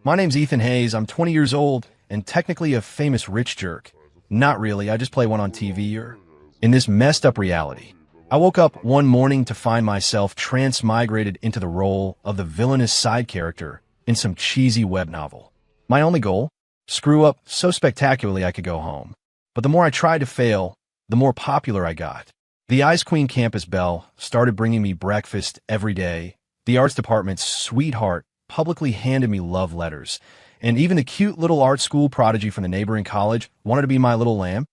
My name's Ethan Hayes. I'm 20 years old and technically a famous rich jerk. Not really, I just play one on TV or in this messed up reality. I woke up one morning to find myself transmigrated into the role of the villainous side character in some cheesy web novel. My only goal? Screw up so spectacularly I could go home. But the more I tried to fail, the more popular I got. The Ice Queen campus belle started bringing me breakfast every day. The arts department's sweetheart publicly handed me love letters, and even the cute little art school prodigy from the neighboring college wanted to be my little lamb.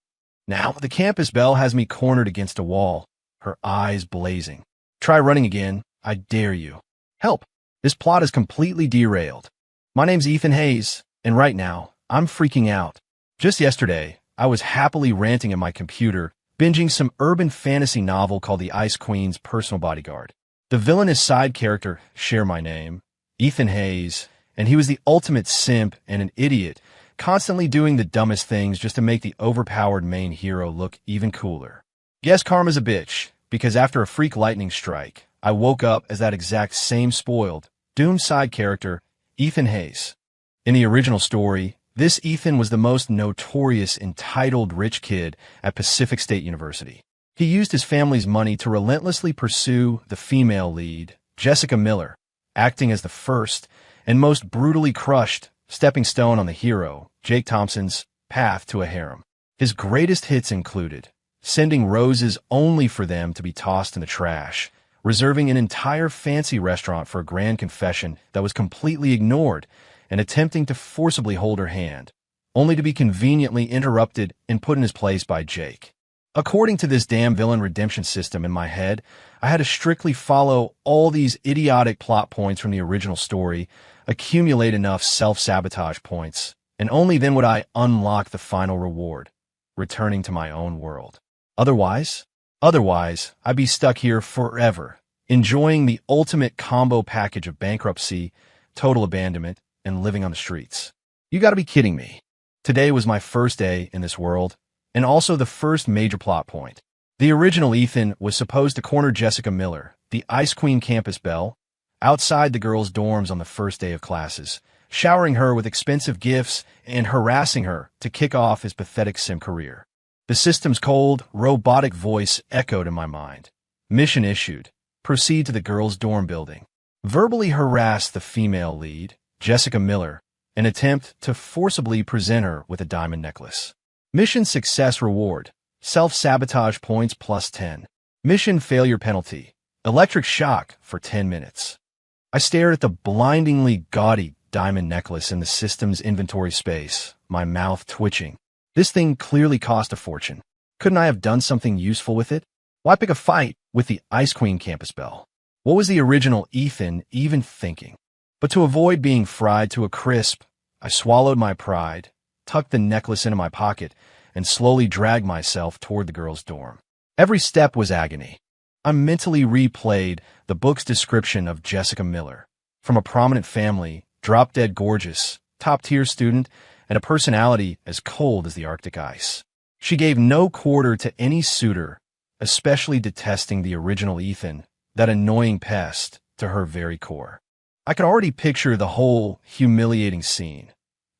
Now, the campus belle has me cornered against a wall, her eyes blazing. Try running again, I dare you. Help! This plot is completely derailed. My name's Ethan Hayes, and right now, I'm freaking out. Just yesterday, I was happily ranting at my computer, binging some urban fantasy novel called The Ice Queen's Personal Bodyguard. The villainous side character share my name, Ethan Hayes, and he was the ultimate simp and an idiot, constantly doing the dumbest things just to make the overpowered main hero look even cooler. Yes, karma's a bitch, because after a freak lightning strike, I woke up as that exact same spoiled, doomed side character, Ethan Hayes. In the original story, this Ethan was the most notorious entitled rich kid at Pacific State University. He used his family's money to relentlessly pursue the female lead, Jessica Miller, acting as the first and most brutally crushed stepping stone on the hero, Jake Thompson's, path to a harem. His greatest hits included sending roses only for them to be tossed in the trash, reserving an entire fancy restaurant for a grand confession that was completely ignored, and attempting to forcibly hold her hand, only to be conveniently interrupted and put in his place by Jake. According to this damn villain redemption system in my head, I had to strictly follow all these idiotic plot points from the original story, accumulate enough self-sabotage points, and only then would I unlock the final reward, returning to my own world. Otherwise, I'd be stuck here forever, enjoying the ultimate combo package of bankruptcy, total abandonment, and living on the streets. You gotta be kidding me. Today was my first day in this world, and also the first major plot point. The original Ethan was supposed to corner Jessica Miller, the Ice Queen campus belle, outside the girls' dorms on the first day of classes, showering her with expensive gifts and harassing her to kick off his pathetic sim career. The system's cold, robotic voice echoed in my mind. Mission issued. Proceed to the girls' dorm building. Verbally harass the female lead, Jessica Miller, and attempt to forcibly present her with a diamond necklace. Mission success reward, self-sabotage points plus 10. Mission failure penalty, electric shock for 10 minutes. I stared at the blindingly gaudy diamond necklace in the system's inventory space, my mouth twitching. This thing clearly cost a fortune. Couldn't I have done something useful with it? Why pick a fight with the Ice Queen campus belle? What was the original Ethan even thinking? But to avoid being fried to a crisp, I swallowed my pride, tucked the necklace into my pocket, and slowly dragged myself toward the girls' dorm. Every step was agony. I mentally replayed the book's description of Jessica Miller. From a prominent family, drop-dead gorgeous, top-tier student, and a personality as cold as the Arctic ice. She gave no quarter to any suitor, especially detesting the original Ethan, that annoying pest, to her very core. I could already picture the whole humiliating scene.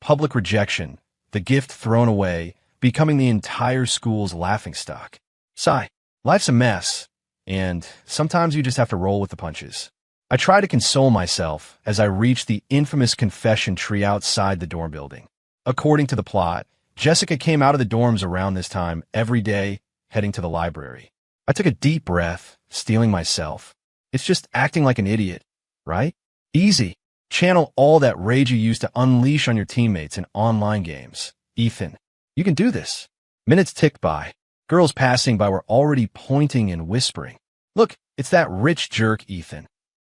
Public rejection, the gift thrown away, becoming the entire school's laughingstock. Sigh, life's a mess, and sometimes you just have to roll with the punches. I try to console myself as I reach the infamous confession tree outside the dorm building. According to the plot, Jessica came out of the dorms around this time every day, heading to the library. I took a deep breath, steeling myself. It's just acting like an idiot, right? Easy. Channel all that rage you used to unleash on your teammates in online games. Ethan, you can do this. Minutes ticked by. Girls passing by were already pointing and whispering. Look, it's that rich jerk Ethan.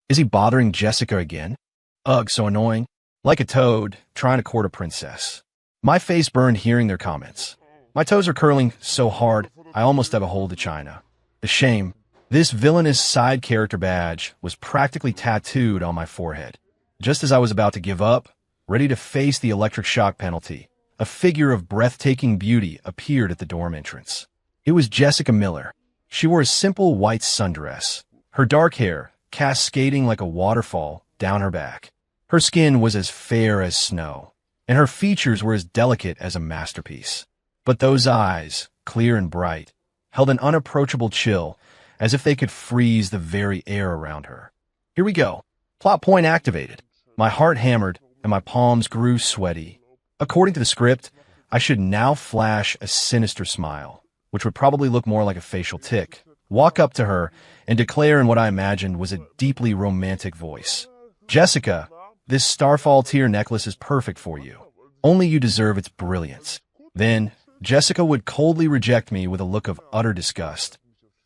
Is he bothering Jessica again? Ugh, so annoying. Like a toad, trying to court a princess. My face burned hearing their comments. My toes are curling so hard, I almost have a hold of China. The shame. This villainous side character badge was practically tattooed on my forehead. Just as I was about to give up, ready to face the electric shock penalty, a figure of breathtaking beauty appeared at the dorm entrance. It was Jessica Miller. She wore a simple white sundress, her dark hair cascading like a waterfall down her back. Her skin was as fair as snow, and her features were as delicate as a masterpiece. But those eyes, clear and bright, held an unapproachable chill, as if they could freeze the very air around her. Here we go. Plot point activated. My heart hammered, and my palms grew sweaty. According to the script, I should now flash a sinister smile, which would probably look more like a facial tic, walk up to her, and declare in what I imagined was a deeply romantic voice. Jessica, this starfall tear necklace is perfect for you. Only you deserve its brilliance. Then, Jessica would coldly reject me with a look of utter disgust.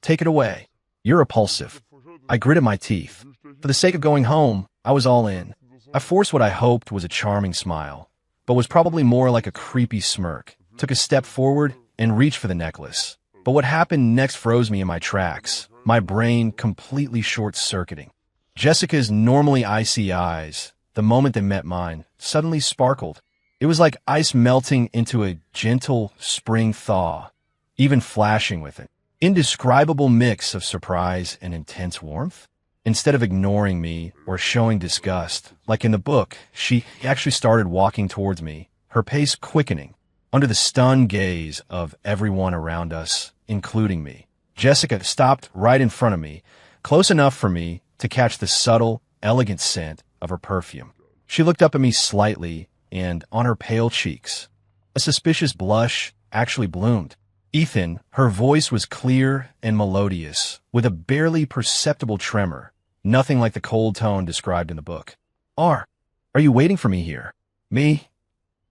Take it away. You're repulsive. I gritted my teeth. For the sake of going home, I was all in. I forced what I hoped was a charming smile, but was probably more like a creepy smirk, took a step forward, and reached for the necklace. But what happened next froze me in my tracks, my brain completely short-circuiting. Jessica's normally icy eyes, the moment they met mine, suddenly sparkled. It was like ice melting into a gentle spring thaw, even flashing with an indescribable mix of surprise and intense warmth. Instead of ignoring me or showing disgust, like in the book, she actually started walking towards me, her pace quickening. Under the stunned gaze of everyone around us, including me, Jessica stopped right in front of me, close enough for me to catch the subtle, elegant scent of her perfume. She looked up at me slightly, and on her pale cheeks, a suspicious blush actually bloomed. Ethan, her voice was clear and melodious, with a barely perceptible tremor, nothing like the cold tone described in the book. Are you waiting for me here? Me?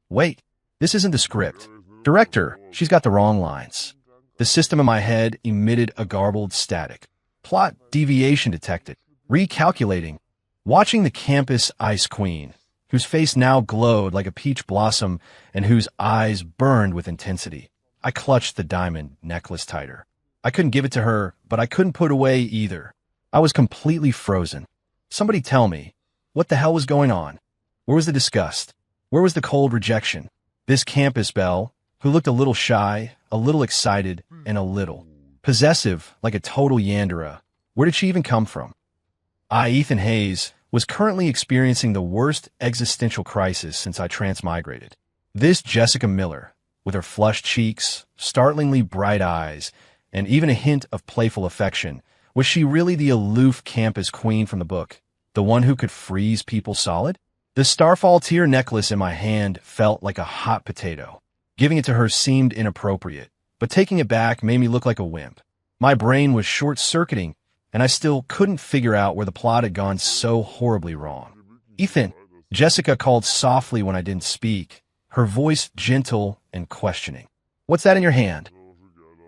Wait, this isn't the script. Director, she's got the wrong lines. The system in my head emitted a garbled static. Plot deviation detected. Recalculating. Watching the campus ice queen, whose face now glowed like a peach blossom and whose eyes burned with intensity. I clutched the diamond necklace tighter. I couldn't give it to her, but I couldn't put away either. I was completely frozen. Somebody tell me, what the hell was going on? Where was the disgust? Where was the cold rejection? This campus belle, who looked a little shy, a little excited, and a little possessive, like a total Yandera. Where did she even come from? I, Ethan Hayes, was currently experiencing the worst existential crisis since I transmigrated. This Jessica Miller, with her flushed cheeks, startlingly bright eyes, and even a hint of playful affection, was she really the aloof campus queen from the book, the one who could freeze people solid? The starfall tear necklace in my hand felt like a hot potato. Giving it to her seemed inappropriate, but taking it back made me look like a wimp. My brain was short-circuiting, and I still couldn't figure out where the plot had gone so horribly wrong. Ethan, Jessica called softly when I didn't speak, her voice gentle and questioning. What's that in your hand?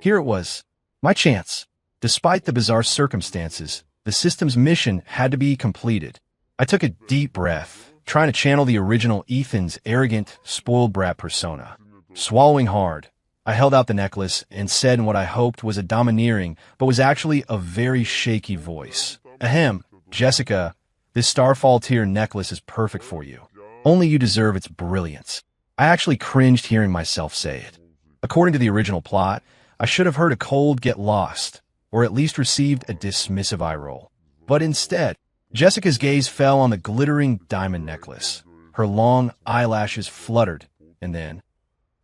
Here it was. My chance. Despite the bizarre circumstances, the system's mission had to be completed. I took a deep breath, trying to channel the original Ethan's arrogant, spoiled brat persona. Swallowing hard, I held out the necklace and said in what I hoped was a domineering, but was actually a very shaky voice. Ahem, Jessica, this starfall tear necklace is perfect for you. Only you deserve its brilliance. I actually cringed hearing myself say it. According to the original plot, I should have heard a cold get lost, or at least received a dismissive eye roll. But instead, Jessica's gaze fell on the glittering diamond necklace. Her long eyelashes fluttered, and then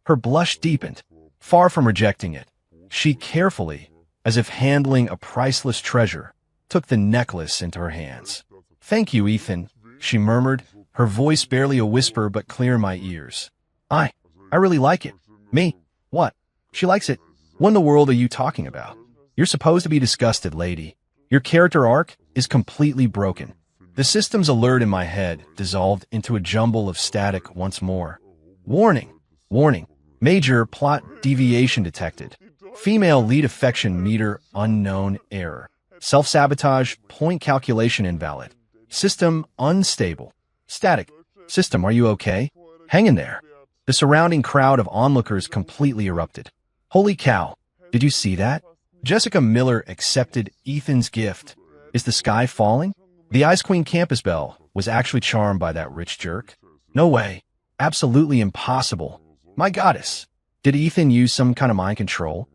her blush deepened. Far from rejecting it, she carefully, as if handling a priceless treasure, took the necklace into her hands. Thank you, Ethan, she murmured, her voice barely a whisper but clear in my ears. I really like it. Me? What? She likes it. What in the world are you talking about? You're supposed to be disgusted, lady. Your character arc is completely broken. The system's alert in my head dissolved into a jumble of static once more. Warning! Warning! Major plot deviation detected. Female lead affection meter unknown error. Self-sabotage point calculation invalid. System unstable. Static. System, are you okay? Hang in there. The surrounding crowd of onlookers completely erupted. Holy cow! Did you see that? Jessica Miller accepted Ethan's gift. Is the sky falling? The Ice Queen campus belle was actually charmed by that rich jerk. No way. Absolutely impossible. My goddess. Did Ethan use some kind of mind control?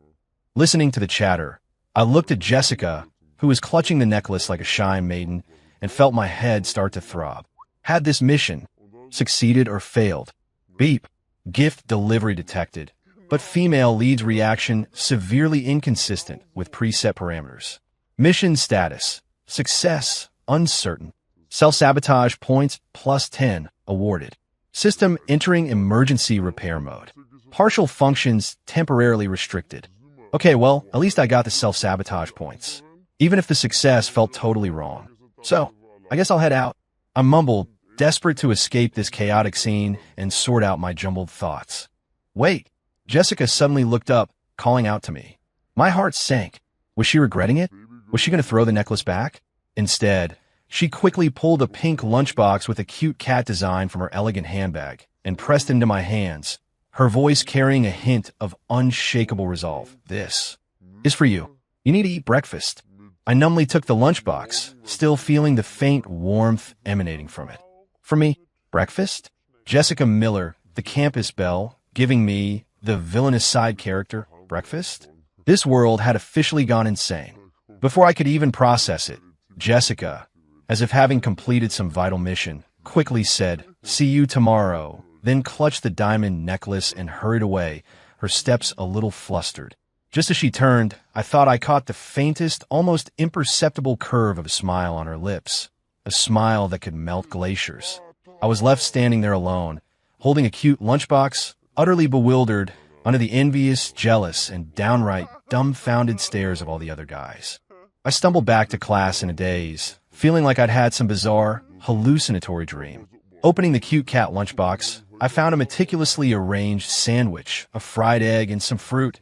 Listening to the chatter, I looked at Jessica, who was clutching the necklace like a shy maiden, and felt my head start to throb. Had this mission succeeded or failed? Beep. Gift delivery detected, but female lead's reaction severely inconsistent with preset parameters. Mission status: success, uncertain. Self-sabotage points +10, awarded. System entering emergency repair mode. Partial functions temporarily restricted. Okay, well, at least I got the self-sabotage points, even if the success felt totally wrong. So, I guess I'll head out. I mumbled, desperate to escape this chaotic scene and sort out my jumbled thoughts. Wait, Jessica suddenly looked up, calling out to me. My heart sank. Was she regretting it? Was she going to throw the necklace back? Instead, she quickly pulled a pink lunchbox with a cute cat design from her elegant handbag and pressed it into my hands, her voice carrying a hint of unshakable resolve. This is for you. You need to eat breakfast. I numbly took the lunchbox, still feeling the faint warmth emanating from it. For me, breakfast? Jessica Miller, the campus belle, giving me, the villainous side character, breakfast? This world had officially gone insane. Before I could even process it, Jessica, as if having completed some vital mission, quickly said, "See you tomorrow," then clutched the diamond necklace and hurried away, her steps a little flustered. Just as she turned, I thought I caught the faintest, almost imperceptible curve of a smile on her lips, a smile that could melt glaciers. I was left standing there alone, holding a cute lunchbox, utterly bewildered, under the envious, jealous, and downright dumbfounded stares of all the other guys. I stumbled back to class in a daze, feeling like I'd had some bizarre, hallucinatory dream. Opening the cute cat lunchbox, I found a meticulously arranged sandwich, a fried egg, and some fruit.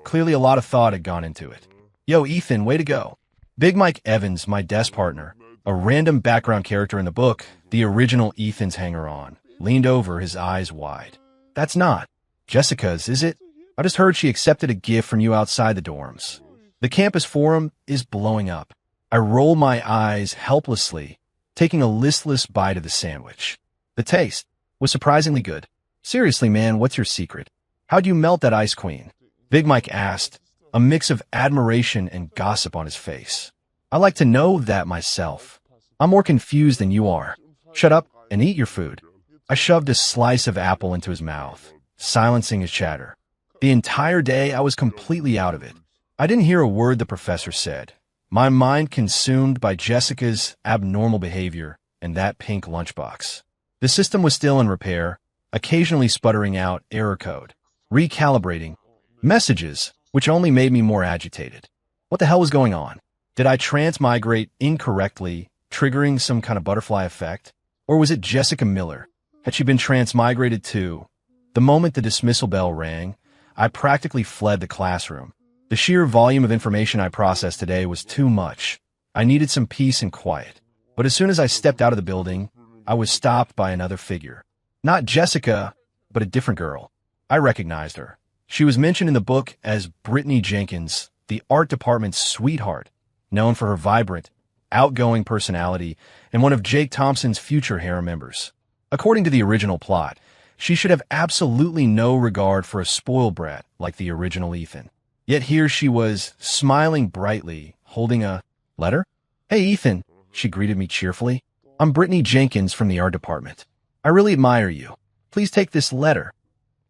Clearly a lot of thought had gone into it. Yo, Ethan, way to go. Big Mike Evans, my desk partner, a random background character in the book, the original Ethan's hanger-on, leaned over, his eyes wide. That's not Jessica's, is it? I just heard she accepted a gift from you outside the dorms. The campus forum is blowing up. I roll my eyes helplessly, taking a listless bite of the sandwich. The taste was surprisingly good. Seriously, man, what's your secret? How'd you melt that ice queen? Big Mike asked, a mix of admiration and gossip on his face. I like to know that myself. I'm more confused than you are. Shut up and eat your food. I shoved a slice of apple into his mouth, silencing his chatter. The entire day, I was completely out of it. I didn't hear a word the professor said, my mind consumed by Jessica's abnormal behavior and that pink lunchbox. The system was still in repair, occasionally sputtering out error code, recalibrating messages, which only made me more agitated. What the hell was going on? Did I transmigrate incorrectly, triggering some kind of butterfly effect? Or was it Jessica Miller? Had she been transmigrated too? The moment the dismissal bell rang, I practically fled the classroom. The sheer volume of information I processed today was too much. I needed some peace and quiet. But as soon as I stepped out of the building, I was stopped by another figure. Not Jessica, but a different girl. I recognized her. She was mentioned in the book as Brittany Jenkins, the art department's sweetheart, known for her vibrant, outgoing personality and one of Jake Thompson's future harem members. According to the original plot, she should have absolutely no regard for a spoiled brat like the original Ethan. Yet here she was, smiling brightly, holding a letter. "Hey, Ethan," she greeted me cheerfully. "I'm Brittany Jenkins from the art department. I really admire you. Please take this letter."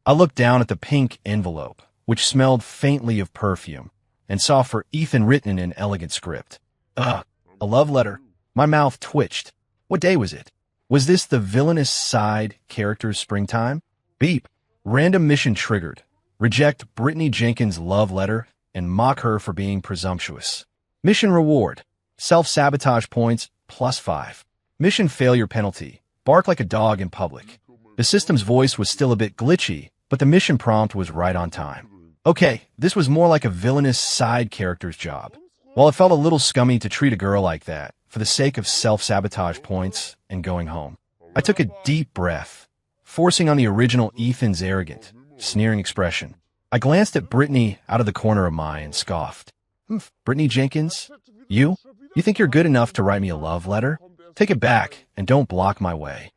I looked down at the pink envelope, which smelled faintly of perfume, and saw for Ethan written in elegant script. Ugh, a love letter. My mouth twitched. What day was it? Was this the villainous side character's springtime? Beep. Random mission triggered. Reject Brittany Jenkins' love letter and mock her for being presumptuous. Mission reward. Self-sabotage points +5. Mission failure penalty. Bark like a dog in public. The system's voice was still a bit glitchy, but the mission prompt was right on time. Okay, this was more like a villainous side character's job. While it felt a little scummy to treat a girl like that, for the sake of self-sabotage points and going home, I took a deep breath, forcing on the original Ethan's arrogant, sneering expression. I glanced at Brittany out of the corner of my eye and scoffed. Brittany Jenkins? You? You think you're good enough to write me a love letter? Take it back and don't block my way.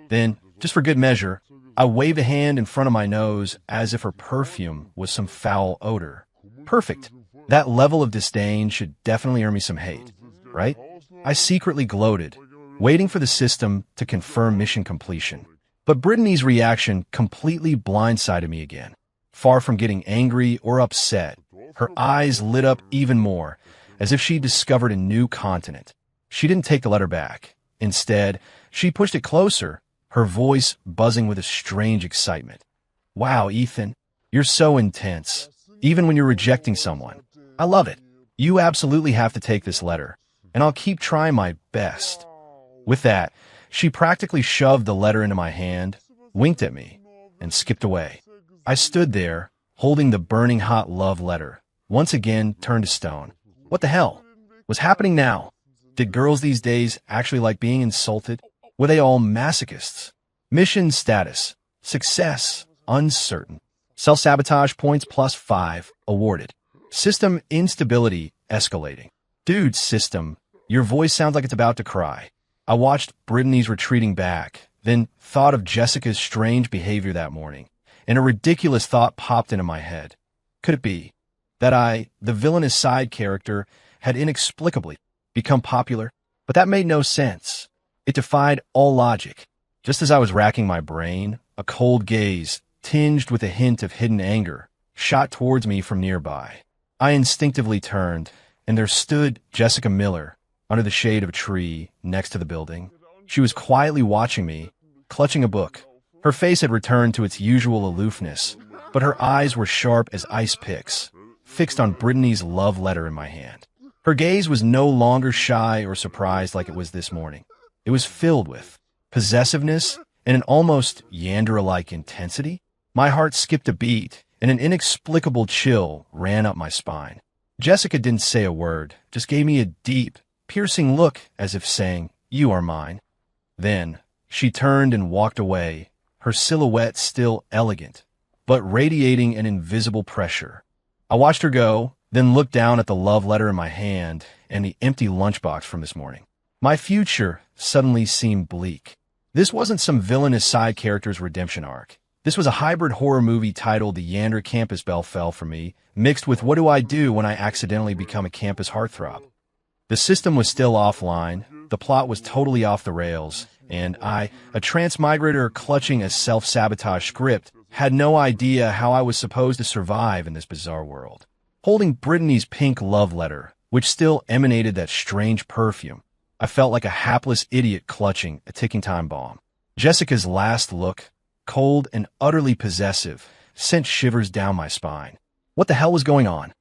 Then, just for good measure, I waved a hand in front of my nose as if her perfume was some foul odor. Perfect. That level of disdain should definitely earn me some hate, right? I secretly gloated, waiting for the system to confirm mission completion. But Brittany's reaction completely blindsided me again. Far from getting angry or upset, her eyes lit up even more, as if she discovered a new continent. She didn't take the letter back. Instead, she pushed it closer, her voice buzzing with a strange excitement. Wow, Ethan, you're so intense, even when you're rejecting someone. I love it. You absolutely have to take this letter, and I'll keep trying my best. With that, she practically shoved the letter into my hand, winked at me, and skipped away. I stood there, holding the burning hot love letter, once again turned to stone. What the hell was happening now? Did girls these days actually like being insulted? Were they all masochists? Mission status. Success. Uncertain. Self-sabotage points +5. Awarded. System instability escalating. Dude, system, your voice sounds like it's about to cry. I watched Brittany's retreating back, then thought of Jessica's strange behavior that morning, and a ridiculous thought popped into my head. Could it be that the villainous side character, had inexplicably become popular? But that made no sense. It defied all logic. Just as I was racking my brain, a cold gaze, tinged with a hint of hidden anger, shot towards me from nearby. I instinctively turned, and there stood Jessica Miller under the shade of a tree next to the building. She was quietly watching me, clutching a book. Her face had returned to its usual aloofness, but her eyes were sharp as ice picks, fixed on Brittany's love letter in my hand. Her gaze was no longer shy or surprised like it was this morning. It was filled with possessiveness and an almost Yandere-like intensity. My heart skipped a beat, and an inexplicable chill ran up my spine. Jessica didn't say a word, just gave me a deep, piercing look as if saying, "You are mine." Then she turned and walked away, her silhouette still elegant, but radiating an invisible pressure. I watched her go, then looked down at the love letter in my hand and the empty lunchbox from this morning. My future suddenly seemed bleak. This wasn't some villainous side character's redemption arc. This was a hybrid horror movie titled The Yandere Campus Bell Fell for Me, mixed with What Do I Do When I Accidentally Become a Campus Heartthrob. The system was still offline, the plot was totally off the rails, and I, a transmigrator clutching a self-sabotage script, had no idea how I was supposed to survive in this bizarre world. Holding Brittany's pink love letter, which still emanated that strange perfume, I felt like a hapless idiot clutching a ticking time bomb. Jessica's last look, cold and utterly possessive, sent shivers down my spine. What the hell was going on?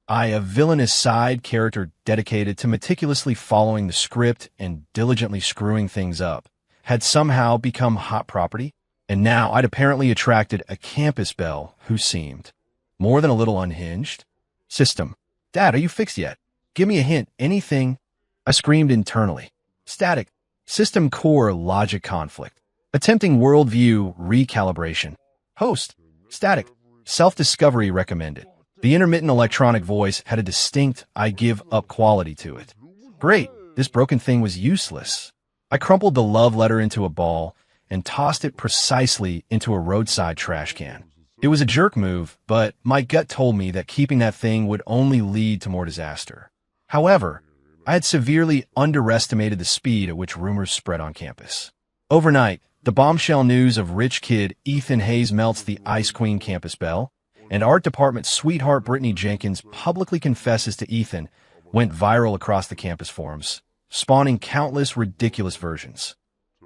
A villainous side character dedicated to meticulously following the script and diligently screwing things up, had somehow become hot property, and now I'd apparently attracted a campus belle who seemed more than a little unhinged. System. Dad, are you fixed yet? Give me a hint. Anything? I screamed internally. Static. System core logic conflict. Attempting worldview recalibration. Host. Static. Self-discovery recommended. The intermittent electronic voice had a distinct I give up quality to it. Great. This broken thing was useless. I crumpled the love letter into a ball and tossed it precisely into a roadside trash can. It was a jerk move, but my gut told me that keeping that thing would only lead to more disaster. However, I had severely underestimated the speed at which rumors spread on campus. Overnight, the bombshell news of rich kid Ethan Hayes melts the Ice Queen campus belle, and art department sweetheart Brittany Jenkins publicly confesses to Ethan went viral across the campus forums, spawning countless ridiculous versions.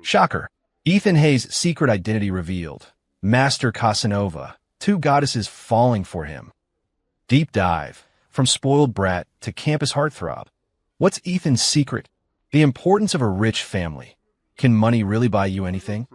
Shocker. Ethan Hayes' secret identity revealed. Master Casanova. 2 goddesses falling for him. Deep dive. From spoiled brat to campus heartthrob. What's Ethan's secret? The importance of a rich family. Can money really buy you anything?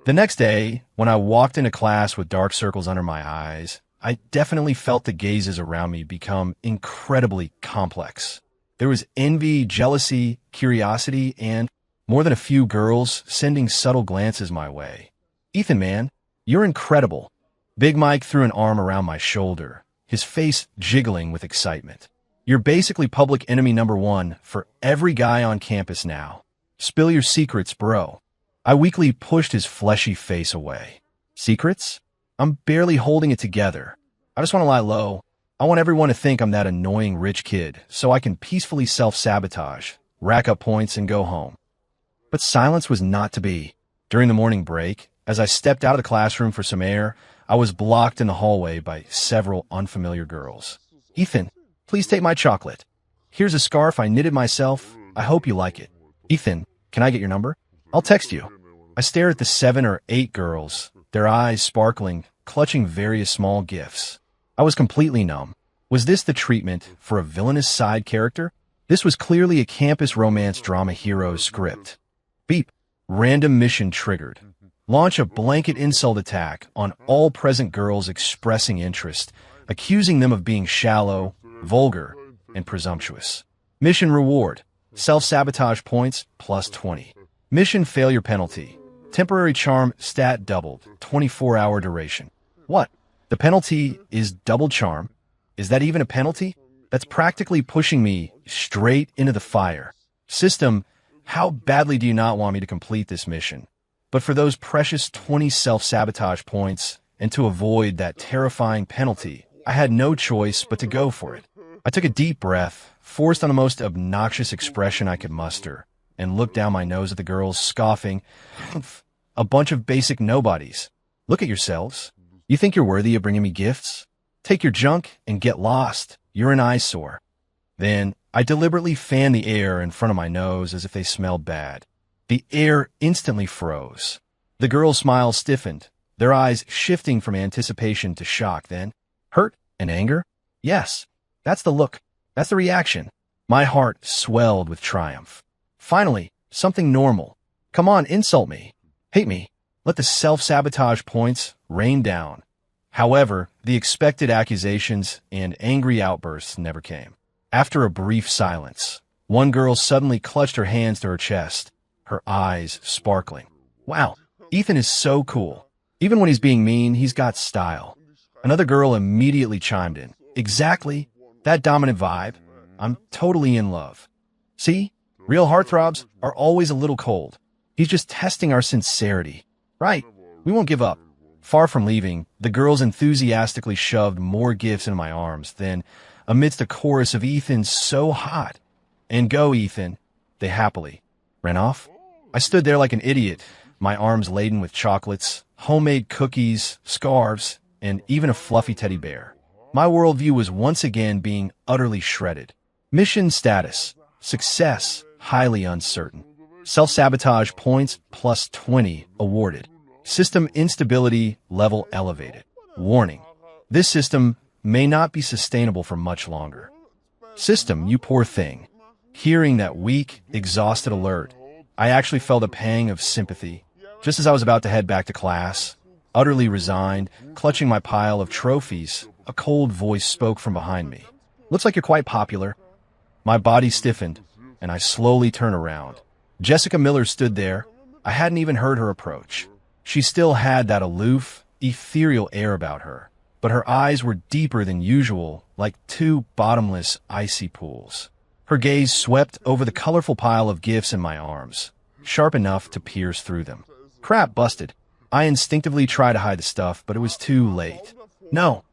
The next day, when I walked into class with dark circles under my eyes, I definitely felt the gazes around me become incredibly complex. There was envy, jealousy, curiosity, and more than a few girls sending subtle glances my way. Ethan, man, you're incredible. Big Mike threw an arm around my shoulder, his face jiggling with excitement. You're basically public enemy #1 for every guy on campus now. Spill your secrets, bro. I weakly pushed his fleshy face away. Secrets? I'm barely holding it together. I just want to lie low. I want everyone to think I'm that annoying rich kid so I can peacefully self-sabotage, rack up points, and go home. But silence was not to be. During the morning break, as I stepped out of the classroom for some air, I was blocked in the hallway by several unfamiliar girls. "Ethan, please take my chocolate. Here's a scarf I knitted myself. I hope you like it." "Ethan, can I get your number? I'll text you." I stared at the 7 or 8 girls, their eyes sparkling, clutching various small gifts. I was completely numb. Was this the treatment for a villainous side character? This was clearly a campus romance drama hero's script. Beep. Random mission triggered. Launch a blanket insult attack on all present girls expressing interest, accusing them of being shallow, vulgar, and presumptuous. Mission reward. Self-sabotage points plus 20. Mission failure penalty. Temporary charm stat doubled. 24-hour duration. What? The penalty is double charm? Is that even a penalty? That's practically pushing me straight into the fire. System, how badly do you not want me to complete this mission? But for those precious 20 self-sabotage points, and to avoid that terrifying penalty, I had no choice but to go for it. I took a deep breath, forced on the most obnoxious expression I could muster, and looked down my nose at the girls, scoffing. A bunch of basic nobodies. Look at yourselves. You think you're worthy of bringing me gifts? Take your junk and get lost. You're an eyesore. Then I deliberately fanned the air in front of my nose as if they smelled bad. The air instantly froze. The girls' smiles stiffened, their eyes shifting from anticipation to shock, then hurt and anger. Yes, that's the look. That's the reaction. My heart swelled with triumph. Finally, something normal. Come on, insult me. Hate me. Let the self-sabotage points rain down. However, the expected accusations and angry outbursts never came. After a brief silence, one girl suddenly clutched her hands to her chest, her eyes sparkling. "Wow, Ethan is so cool. Even when he's being mean, he's got style." Another girl immediately chimed in. "Exactly. That dominant vibe. I'm totally in love." See? Real heartthrobs are always a little cold. He's just testing our sincerity. Right. We won't give up. Far from leaving, the girls enthusiastically shoved more gifts into my arms. Then, amidst a chorus of "Ethan's so hot," and "Go, Ethan," they happily ran off. I stood there like an idiot, my arms laden with chocolates, homemade cookies, scarves, and even a fluffy teddy bear. My worldview was once again being utterly shredded. Mission status. Success. Highly uncertain. Self-sabotage points plus 20 awarded. System instability level elevated. Warning. This system may not be sustainable for much longer. System, you poor thing. Hearing that weak, exhausted alert, I actually felt a pang of sympathy. Just as I was about to head back to class, utterly resigned, clutching my pile of trophies, a cold voice spoke from behind me. "Looks like you're quite popular." My body stiffened, and I slowly turned around. Jessica Miller stood there. I hadn't even heard her approach. She still had that aloof, ethereal air about her, but her eyes were deeper than usual, like 2 bottomless, icy pools. Her gaze swept over the colorful pile of gifts in my arms, sharp enough to pierce through them. Crap, busted. I instinctively tried to hide the stuff, but it was too late. No,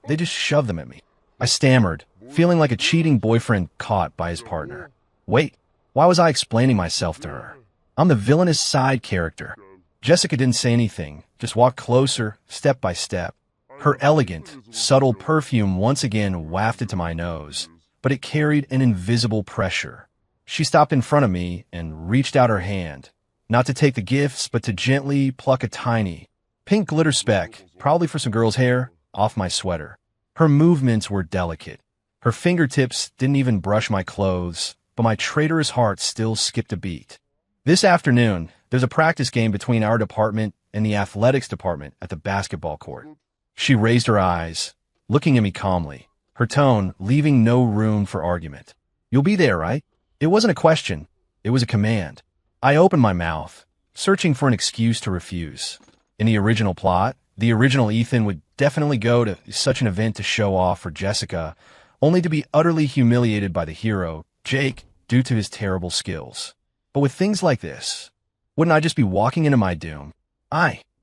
they just shoved them at me. I stammered, feeling like a cheating boyfriend caught by his partner. Wait, why was I explaining myself to her? I'm the villainous side character. Jessica didn't say anything, just walked closer, step by step. Her elegant, subtle perfume once again wafted to my nose, but it carried an invisible pressure. She stopped in front of me and reached out her hand, not to take the gifts, but to gently pluck a tiny, pink glitter speck, probably for some girl's hair, off my sweater. Her movements were delicate. Her fingertips didn't even brush my clothes, but my traitorous heart still skipped a beat. This afternoon, there's a practice game between our department and the athletics department at the basketball court. She raised her eyes, looking at me calmly, her tone leaving no room for argument. "You'll be there, right?" It wasn't a question. It was a command. I opened my mouth, searching for an excuse to refuse. In the original plot, the original Ethan would definitely go to such an event to show off for Jessica, only to be utterly humiliated by the hero, Jake, due to his terrible skills. But with things like this, wouldn't I just be walking into my doom?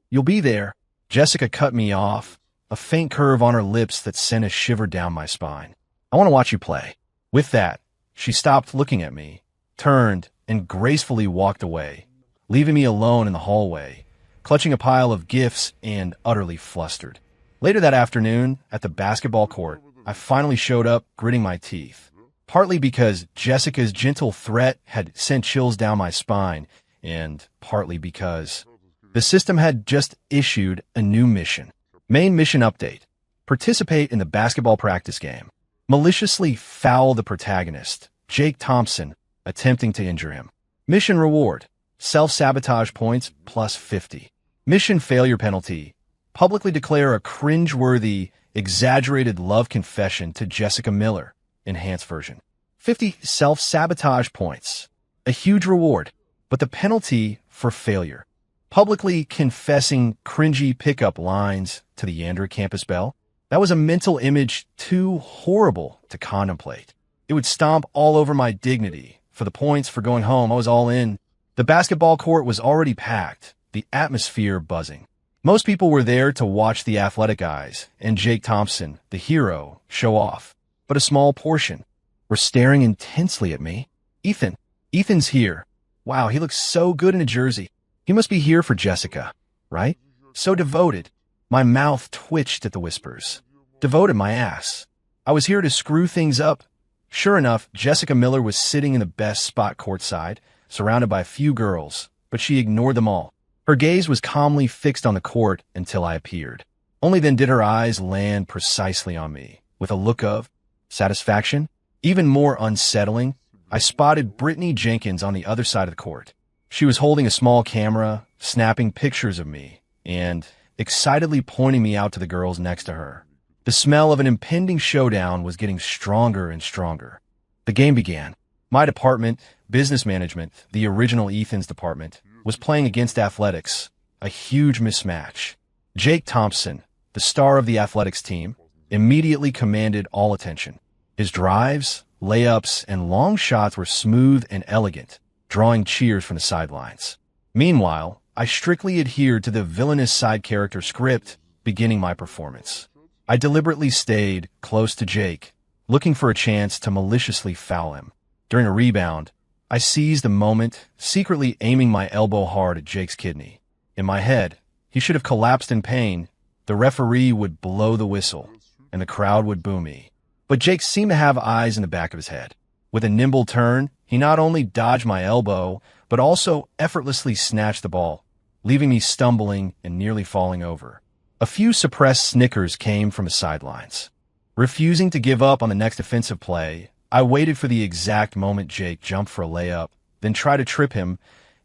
You'll be there. Jessica cut me off, a faint curve on her lips that sent a shiver down my spine. "I want to watch you play." With that, she stopped looking at me, turned, and gracefully walked away, leaving me alone in the hallway, clutching a pile of gifts and utterly flustered. Later that afternoon, at the basketball court, I finally showed up, gritting my teeth. Partly because Jessica's gentle threat had sent chills down my spine, and partly because the system had just issued a new mission. Main mission update. Participate in the basketball practice game. Maliciously foul the protagonist, Jake Thompson, attempting to injure him. Mission reward. Self-sabotage points plus 50. Mission failure penalty. Publicly declare a cringe-worthy, exaggerated love confession to Jessica Miller. Enhanced version. 50 self-sabotage points. A huge reward, but the penalty for failure. Publicly confessing cringy pickup lines to the Yandere campus belle. That was a mental image too horrible to contemplate. It would stomp all over my dignity. For the points for going home, I was all in. The basketball court was already packed, the atmosphere buzzing. Most people were there to watch the athletic guys and Jake Thompson, the hero, show off. But a small portion were staring intensely at me. Ethan's here. Wow, he looks so good in a jersey. He must be here for Jessica, right? So devoted. My mouth twitched at the whispers. Devoted my ass. I was here to screw things up. Sure enough, Jessica Miller was sitting in the best spot courtside, surrounded by a few girls, but she ignored them all. Her gaze was calmly fixed on the court until I appeared. Only then did her eyes land precisely on me, with a look of satisfaction. Even more unsettling, I spotted Brittany Jenkins on the other side of the court. She was holding a small camera, snapping pictures of me, and excitedly pointing me out to the girls next to her. The smell of an impending showdown was getting stronger and stronger. The game began. My department, business management, the original Ethan's department, was playing against athletics, a huge mismatch. Jake Thompson, the star of the athletics team, immediately commanded all attention. His drives, layups, and long shots were smooth and elegant, drawing cheers from the sidelines. Meanwhile, I strictly adhered to the villainous side character script, beginning my performance. I deliberately stayed close to Jake, looking for a chance to maliciously foul him. During a rebound, I seized the moment, secretly aiming my elbow hard at Jake's kidney. In my head, he should have collapsed in pain. The referee would blow the whistle, and the crowd would boo me. But Jake seemed to have eyes in the back of his head. With a nimble turn, he not only dodged my elbow, but also effortlessly snatched the ball, leaving me stumbling and nearly falling over. A few suppressed snickers came from the sidelines. Refusing to give up on the next offensive play, I waited for the exact moment Jake jumped for a layup, then tried to trip him,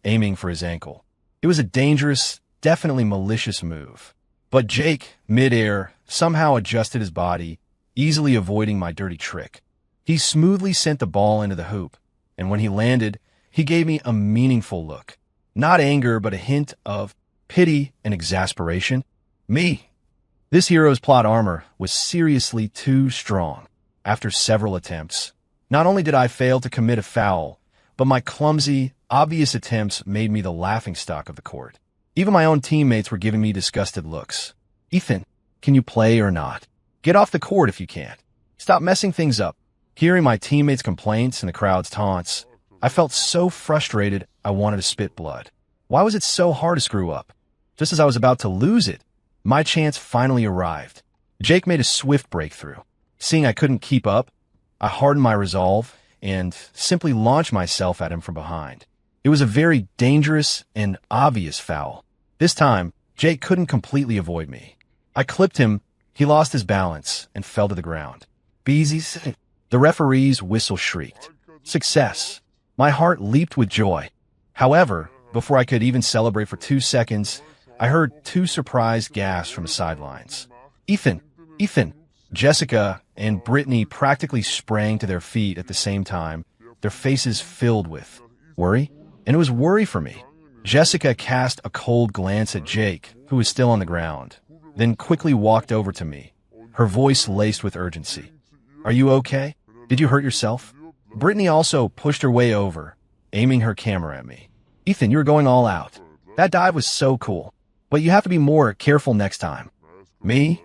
aiming for his ankle. It was a dangerous, definitely malicious move. But Jake, midair, somehow adjusted his body, easily avoiding my dirty trick. He smoothly sent the ball into the hoop, and when he landed, he gave me a meaningful look. Not anger, but a hint of pity and exasperation. Me. This hero's plot armor was seriously too strong. After several attempts, not only did I fail to commit a foul, but my clumsy, obvious attempts made me the laughingstock of the court. Even my own teammates were giving me disgusted looks. Ethan, can you play or not? Get off the court if you can't. Stop messing things up. Hearing my teammates' complaints and the crowd's taunts, I felt so frustrated I wanted to spit blood. Why was it so hard to screw up? Just as I was about to lose it, my chance finally arrived. Jake made a swift breakthrough. Seeing I couldn't keep up, I hardened my resolve and simply launched myself at him from behind. It was a very dangerous and obvious foul. This time, Jake couldn't completely avoid me. I clipped him, he lost his balance, and fell to the ground. Beezy's. The referee's whistle shrieked. Success. My heart leaped with joy. However, before I could even celebrate for 2 seconds, I heard 2 surprised gasps from the sidelines. Ethan! Jessica and Brittany practically sprang to their feet at the same time, their faces filled with worry. And it was worry for me. Jessica cast a cold glance at Jake, who was still on the ground, then quickly walked over to me, her voice laced with urgency. Are you okay? Did you hurt yourself? Brittany also pushed her way over, aiming her camera at me. Ethan, you're going all out. That dive was so cool, but you have to be more careful next time. Me?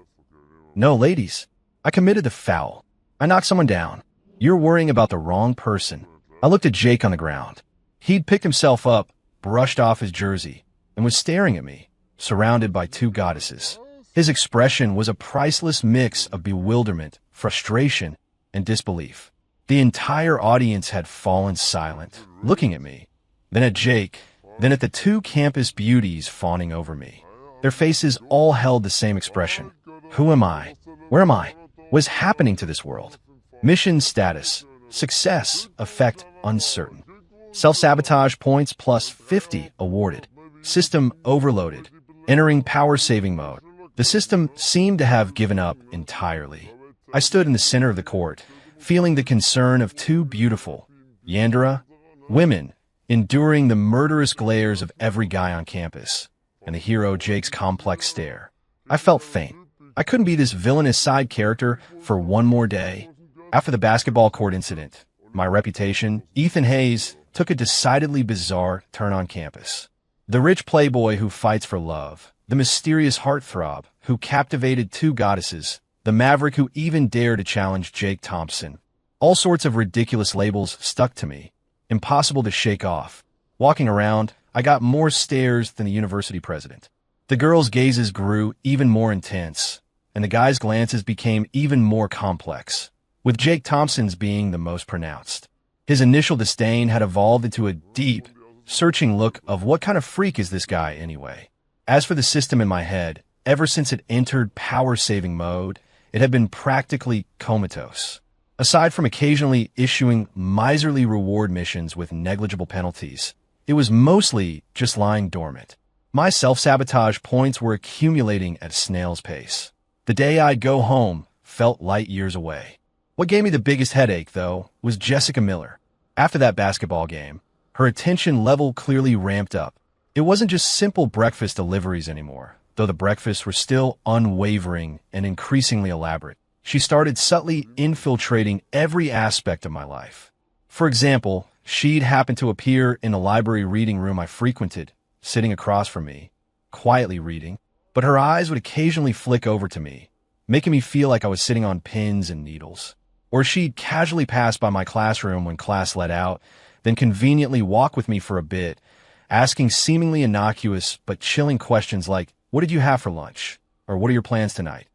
No, ladies. I committed the foul. I knocked someone down. You're worrying about the wrong person. I looked at Jake on the ground. He'd picked himself up, brushed off his jersey, and was staring at me, surrounded by two goddesses. His expression was a priceless mix of bewilderment, frustration, and disbelief. The entire audience had fallen silent, looking at me, then at Jake, then at the two campus beauties fawning over me. Their faces all held the same expression. Who am I? Where am I? What is happening to this world? Mission status, success, effect uncertain. Self-sabotage points plus 50 awarded. System overloaded. Entering power saving mode. The system seemed to have given up entirely. I stood in the center of the court, feeling the concern of two beautiful, Yandere, women, enduring the murderous glares of every guy on campus, and the hero Jake's complex stare. I felt faint. I couldn't be this villainous side character for one more day. After the basketball court incident, my reputation, Ethan Hayes, took a decidedly bizarre turn on campus. The rich playboy who fights for love, the mysterious heartthrob who captivated two goddesses, the maverick who even dared to challenge Jake Thompson. All sorts of ridiculous labels stuck to me, impossible to shake off. Walking around, I got more stares than the university president. The girls' gazes grew even more intense, and the guys' glances became even more complex, with Jake Thompson's being the most pronounced. His initial disdain had evolved into a deep, searching look of what kind of freak is this guy anyway. As for the system in my head, ever since it entered power-saving mode, it had been practically comatose. Aside from occasionally issuing miserly reward missions with negligible penalties, it was mostly just lying dormant. My self-sabotage points were accumulating at a snail's pace. The day I'd go home felt light years away. What gave me the biggest headache, though, was Jessica Miller. After that basketball game, her attention level clearly ramped up. It wasn't just simple breakfast deliveries anymore, though the breakfasts were still unwavering and increasingly elaborate. She started subtly infiltrating every aspect of my life. For example, she'd happen to appear in the library reading room I frequented, sitting across from me, quietly reading, but her eyes would occasionally flick over to me, making me feel like I was sitting on pins and needles. Or she'd casually pass by my classroom when class let out, then conveniently walk with me for a bit, asking seemingly innocuous but chilling questions like, "What did you have for lunch?" Or "What are your plans tonight?"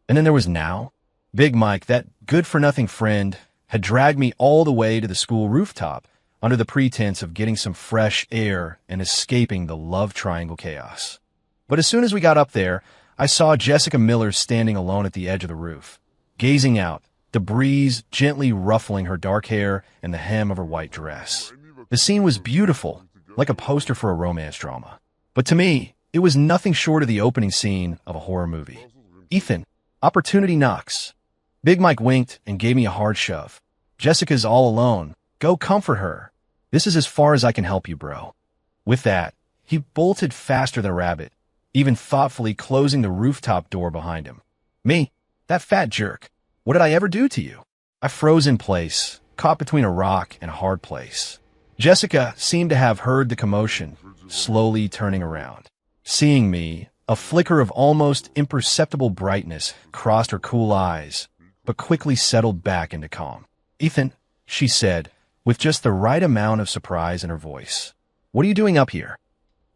And then there was Now. Big Mike, that good-for-nothing friend, had dragged me all the way to the school rooftop under the pretense of getting some fresh air and escaping the love triangle chaos. But as soon as we got up there, I saw Jessica Miller standing alone at the edge of the roof, gazing out, the breeze gently ruffling her dark hair and the hem of her white dress. The scene was beautiful, like a poster for a romance drama. But to me, it was nothing short of the opening scene of a horror movie. "Ethan, opportunity knocks." Big Mike winked and gave me a hard shove. "Jessica's all alone. Go comfort her. This is as far as I can help you, bro." With that, he bolted faster than a rabbit, even thoughtfully closing the rooftop door behind him. Me? That fat jerk. What did I ever do to you? I froze in place, caught between a rock and a hard place. Jessica seemed to have heard the commotion, slowly turning around. Seeing me, a flicker of almost imperceptible brightness crossed her cool eyes, but quickly settled back into calm. "Ethan," she said, with just the right amount of surprise in her voice. "What are you doing up here?"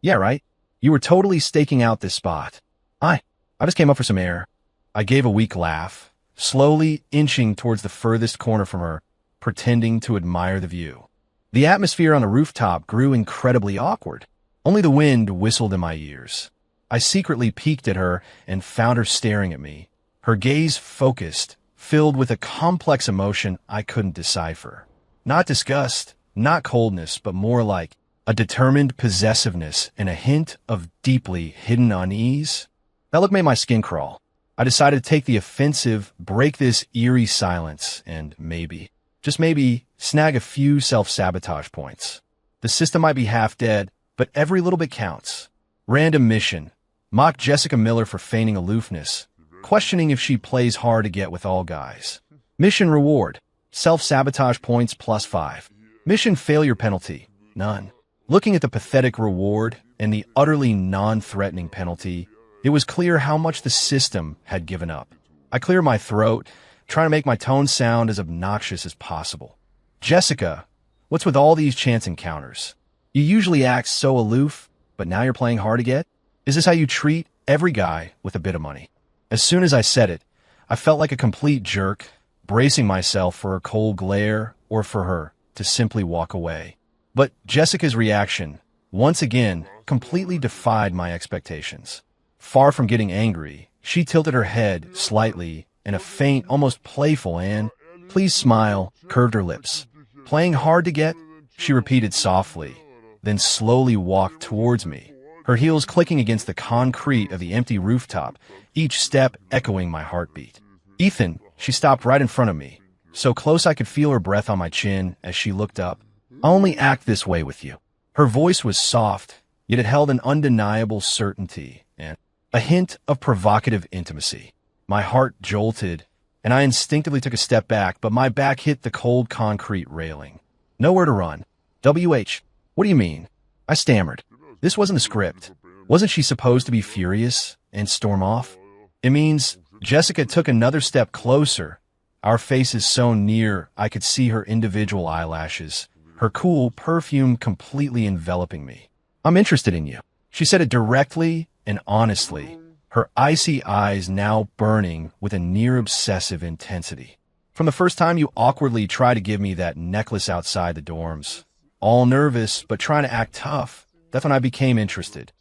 "Yeah, right. You were totally staking out this spot." I just came up for some air." I gave a weak laugh, slowly inching towards the furthest corner from her, pretending to admire the view. The atmosphere on the rooftop grew incredibly awkward. Only the wind whistled in my ears. I secretly peeked at her and found her staring at me, her gaze focused, filled with a complex emotion I couldn't decipher. Not disgust, not coldness, but more like a determined possessiveness and a hint of deeply hidden unease. That look made my skin crawl. I decided to take the offensive, break this eerie silence, and maybe, just maybe, snag a few self-sabotage points. The system might be half dead, but every little bit counts. Random mission. Mock Jessica Miller for feigning aloofness, questioning if she plays hard to get with all guys. Mission reward. Self-sabotage points plus 5. Mission failure penalty. None. Looking at the pathetic reward and the utterly non-threatening penalty, it was clear how much the system had given up. I cleared my throat, trying to make my tone sound as obnoxious as possible. "Jessica, what's with all these chance encounters? You usually act so aloof, but now you're playing hard to get? Is this how you treat every guy with a bit of money? As soon as I said it, I felt like a complete jerk, bracing myself for a cold glare or for her to simply walk away. But Jessica's reaction, once again, completely defied my expectations. Far from getting angry, she tilted her head slightly in a faint, almost playful and, "Please smile," curved her lips. "Playing hard to get?" she repeated softly, then slowly walked towards me, her heels clicking against the concrete of the empty rooftop, each step echoing my heartbeat. "Ethan," she stopped right in front of me, so close I could feel her breath on my chin as she looked up. "I only act this way with you." Her voice was soft, yet it held an undeniable certainty and a hint of provocative intimacy. My heart jolted, and I instinctively took a step back, but my back hit the cold concrete railing. Nowhere to run. "WH, what do you mean?" I stammered. This wasn't the script. Wasn't she supposed to be furious and storm off? "It means..." Jessica took another step closer, our faces so near I could see her individual eyelashes, her cool perfume completely enveloping me. "I'm interested in you." She said it directly and honestly, her icy eyes now burning with a near-obsessive intensity. "From the first time you awkwardly tried to give me that necklace outside the dorms, all nervous but trying to act tough, that's when I became interested."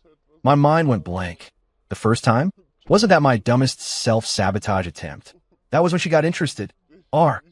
My mind went blank. The first time? Wasn't that my dumbest self-sabotage attempt? That was when she got interested. Are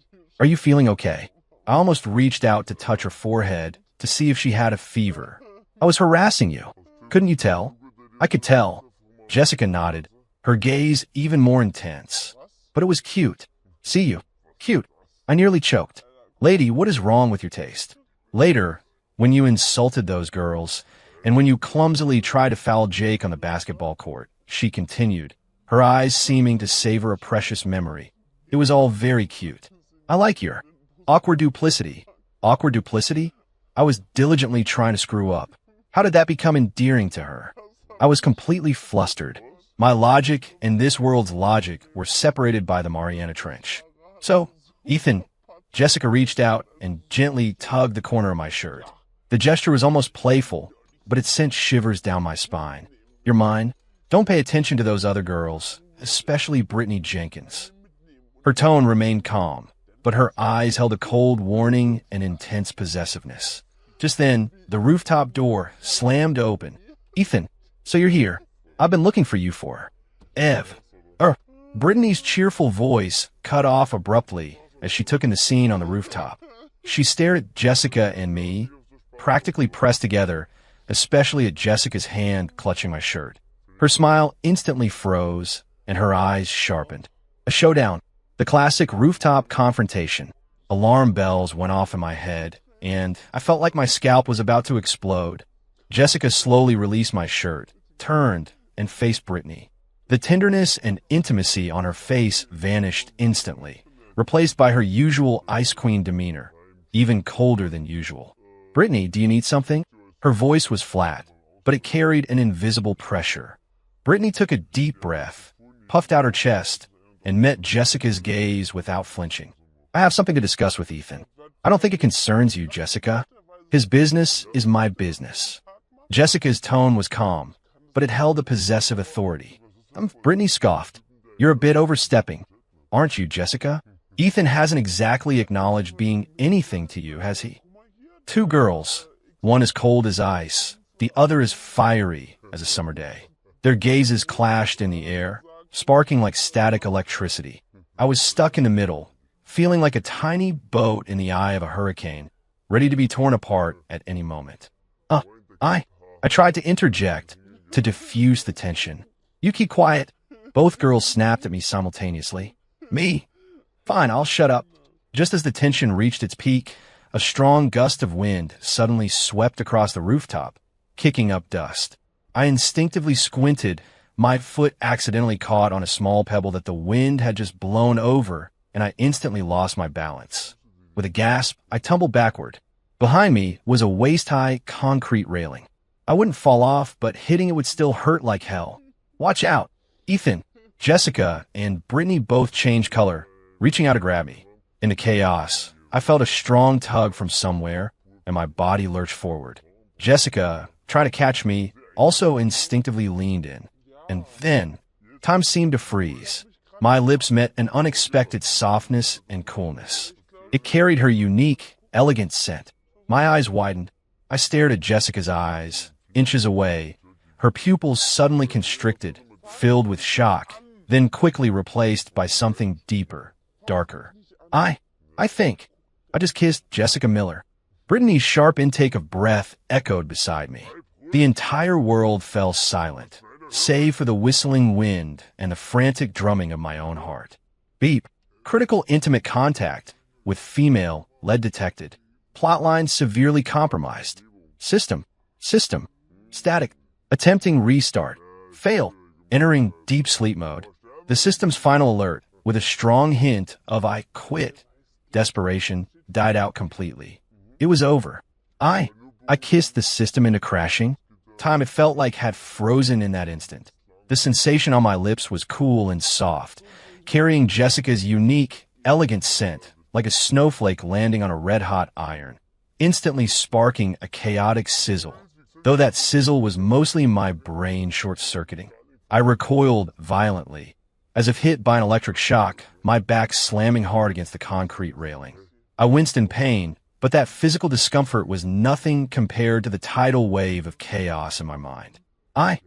you feeling okay?" I almost reached out to touch her forehead to see if she had a fever. "I was harassing you. Couldn't you tell?" I could tell. Jessica nodded, her gaze even more intense. "But it was cute. See you. Cute." I nearly choked. "Lady, what is wrong with your taste?" Later, when you insulted those girls, and when you clumsily tried to foul Jake on the basketball court, she continued, her eyes seeming to savor a precious memory. "It was all very cute. I like your awkward duplicity." Awkward duplicity? I was diligently trying to screw up. How did that become endearing to her? I was completely flustered. My logic and this world's logic were separated by the Mariana Trench. "So, Ethan," Jessica reached out and gently tugged the corner of my shirt. The gesture was almost playful, but it sent shivers down my spine. "You're mine. Don't pay attention to those other girls, especially Brittany Jenkins." Her tone remained calm, but her eyes held a cold warning and intense possessiveness. Just then, the rooftop door slammed open. "Ethan, so you're here. I've been looking for you for..." "Ev." Brittany's cheerful voice cut off abruptly as she took in the scene on the rooftop. She stared at Jessica and me, practically pressed together, especially at Jessica's hand clutching my shirt. Her smile instantly froze, and her eyes sharpened. A showdown. The classic rooftop confrontation. Alarm bells went off in my head, and I felt like my scalp was about to explode. Jessica slowly released my shirt, turned, and faced Brittany. The tenderness and intimacy on her face vanished instantly, replaced by her usual Ice Queen demeanor, even colder than usual. "Brittany, do you need something?" Her voice was flat, but it carried an invisible pressure. Brittany took a deep breath, puffed out her chest, and met Jessica's gaze without flinching. "I have something to discuss with Ethan. I don't think it concerns you, Jessica. His business is my business." Jessica's tone was calm, but it held a possessive authority. Brittany scoffed. "You're a bit overstepping, aren't you, Jessica? Ethan hasn't exactly acknowledged being anything to you, has he?" Two girls, one as cold as ice, the other as fiery as a summer day. Their gazes clashed in the air, sparking like static electricity. I was stuck in the middle, feeling like a tiny boat in the eye of a hurricane, ready to be torn apart at any moment. I tried to interject, to diffuse the tension. "You keep quiet." Both girls snapped at me simultaneously. "Me? Fine, I'll shut up." Just as the tension reached its peak, a strong gust of wind suddenly swept across the rooftop, kicking up dust. I instinctively squinted, my foot accidentally caught on a small pebble that the wind had just blown over, and I instantly lost my balance. With a gasp, I tumbled backward. Behind me was a waist-high concrete railing. I wouldn't fall off, but hitting it would still hurt like hell. "Watch out!" Ethan, Jessica, and Brittany both changed color, reaching out to grab me. In the chaos, I felt a strong tug from somewhere, and my body lurched forward. Jessica, trying to catch me, also instinctively leaned in. And then, time seemed to freeze. My lips met an unexpected softness and coolness. It carried her unique, elegant scent. My eyes widened. I stared at Jessica's eyes, inches away, her pupils suddenly constricted, filled with shock, then quickly replaced by something deeper, darker. I think. I just kissed Jessica Miller. Brittany's sharp intake of breath echoed beside me. The entire world fell silent, save for the whistling wind and the frantic drumming of my own heart. Beep. Critical intimate contact with female lead detected. Plotline severely compromised. System. Static. Attempting restart. Fail. Entering deep sleep mode. The system's final alert, with a strong hint of I quit. Desperation died out completely. It was over. I kissed the system into crashing. Time it felt like had frozen in that instant. The sensation on my lips was cool and soft, carrying Jessica's unique, elegant scent, like a snowflake landing on a red-hot iron, instantly sparking a chaotic sizzle. Though that sizzle was mostly my brain short-circuiting. I recoiled violently, as if hit by an electric shock, my back slamming hard against the concrete railing. I winced in pain, but that physical discomfort was nothing compared to the tidal wave of chaos in my mind. I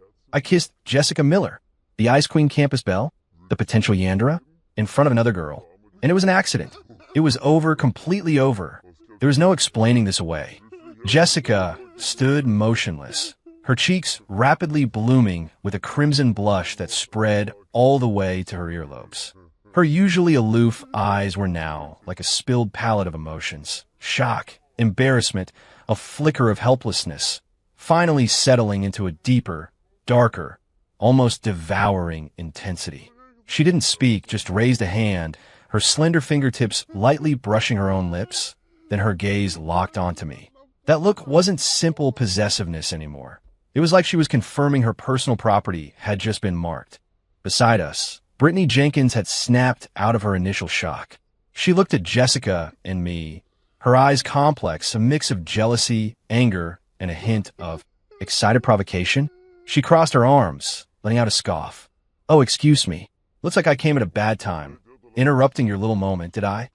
kissed Jessica Miller, the Ice Queen campus belle, the potential Yandere, in front of another girl. And it was an accident. It was over, completely over. There was no explaining this away. Jessica stood motionless, her cheeks rapidly blooming with a crimson blush that spread all the way to her earlobes. Her usually aloof eyes were now like a spilled palette of emotions. Shock, embarrassment, a flicker of helplessness, finally settling into a deeper, darker, almost devouring intensity. She didn't speak, just raised a hand, her slender fingertips lightly brushing her own lips, then her gaze locked onto me. That look wasn't simple possessiveness anymore. It was like she was confirming her personal property had just been marked. Beside us, Brittany Jenkins had snapped out of her initial shock. She looked at Jessica and me, her eyes complex, a mix of jealousy, anger, and a hint of excited provocation. She crossed her arms, letting out a scoff. "Oh, excuse me. Looks like I came at a bad time. Interrupting your little moment, did I?"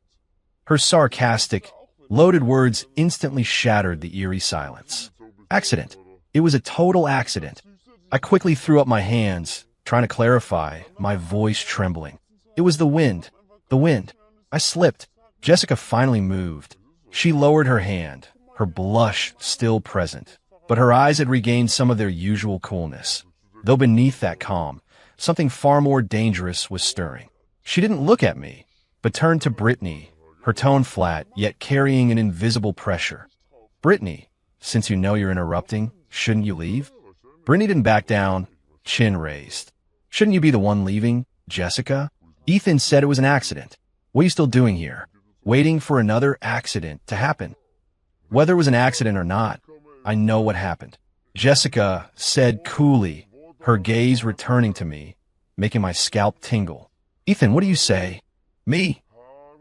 Her sarcastic, loaded words instantly shattered the eerie silence. Accident. It was a total accident. I quickly threw up my hands, trying to clarify, my voice trembling. It was the wind. The wind. I slipped. Jessica finally moved. She lowered her hand, her blush still present, but her eyes had regained some of their usual coolness. Though beneath that calm, something far more dangerous was stirring. She didn't look at me, but turned to Brittany, her tone flat, yet carrying an invisible pressure. "Brittany, since you know you're interrupting, shouldn't you leave?" Brittany didn't back down, chin raised. "Shouldn't you be the one leaving, Jessica? Ethan said it was an accident. What are you still doing here? Waiting for another accident to happen?" "Whether it was an accident or not, I know what happened," Jessica said coolly, her gaze returning to me, making my scalp tingle. "Ethan, what do you say?" "Me?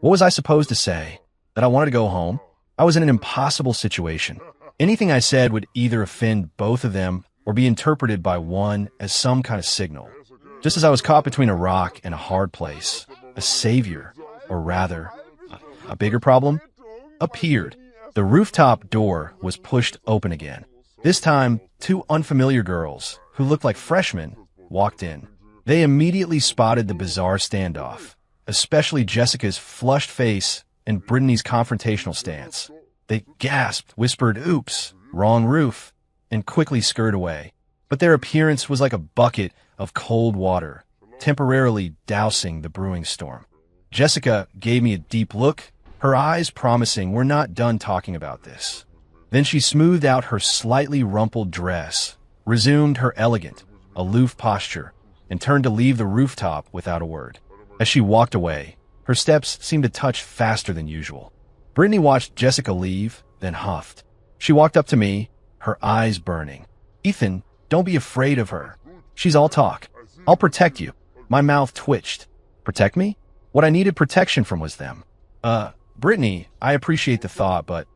What was I supposed to say? That I wanted to go home? I was in an impossible situation. Anything I said would either offend both of them or be interpreted by one as some kind of signal. Just as I was caught between a rock and a hard place, a savior, or rather, a bigger problem, appeared. The rooftop door was pushed open again. This time, two unfamiliar girls, who looked like freshmen, walked in. They immediately spotted the bizarre standoff, especially Jessica's flushed face and Brittany's confrontational stance. They gasped, whispered, "Oops, wrong roof," and quickly scurried away. But their appearance was like a bucket of cold water, temporarily dousing the brewing storm. Jessica gave me a deep look, her eyes promising we're not done talking about this. Then she smoothed out her slightly rumpled dress, resumed her elegant, aloof posture, and turned to leave the rooftop without a word. As she walked away, her steps seemed to touch faster than usual. Brittany watched Jessica leave, then huffed. She walked up to me, her eyes burning. "Ethan, don't be afraid of her. She's all talk. I'll protect you." My mouth twitched. Protect me? What I needed protection from was them. Brittany, I appreciate the thought, but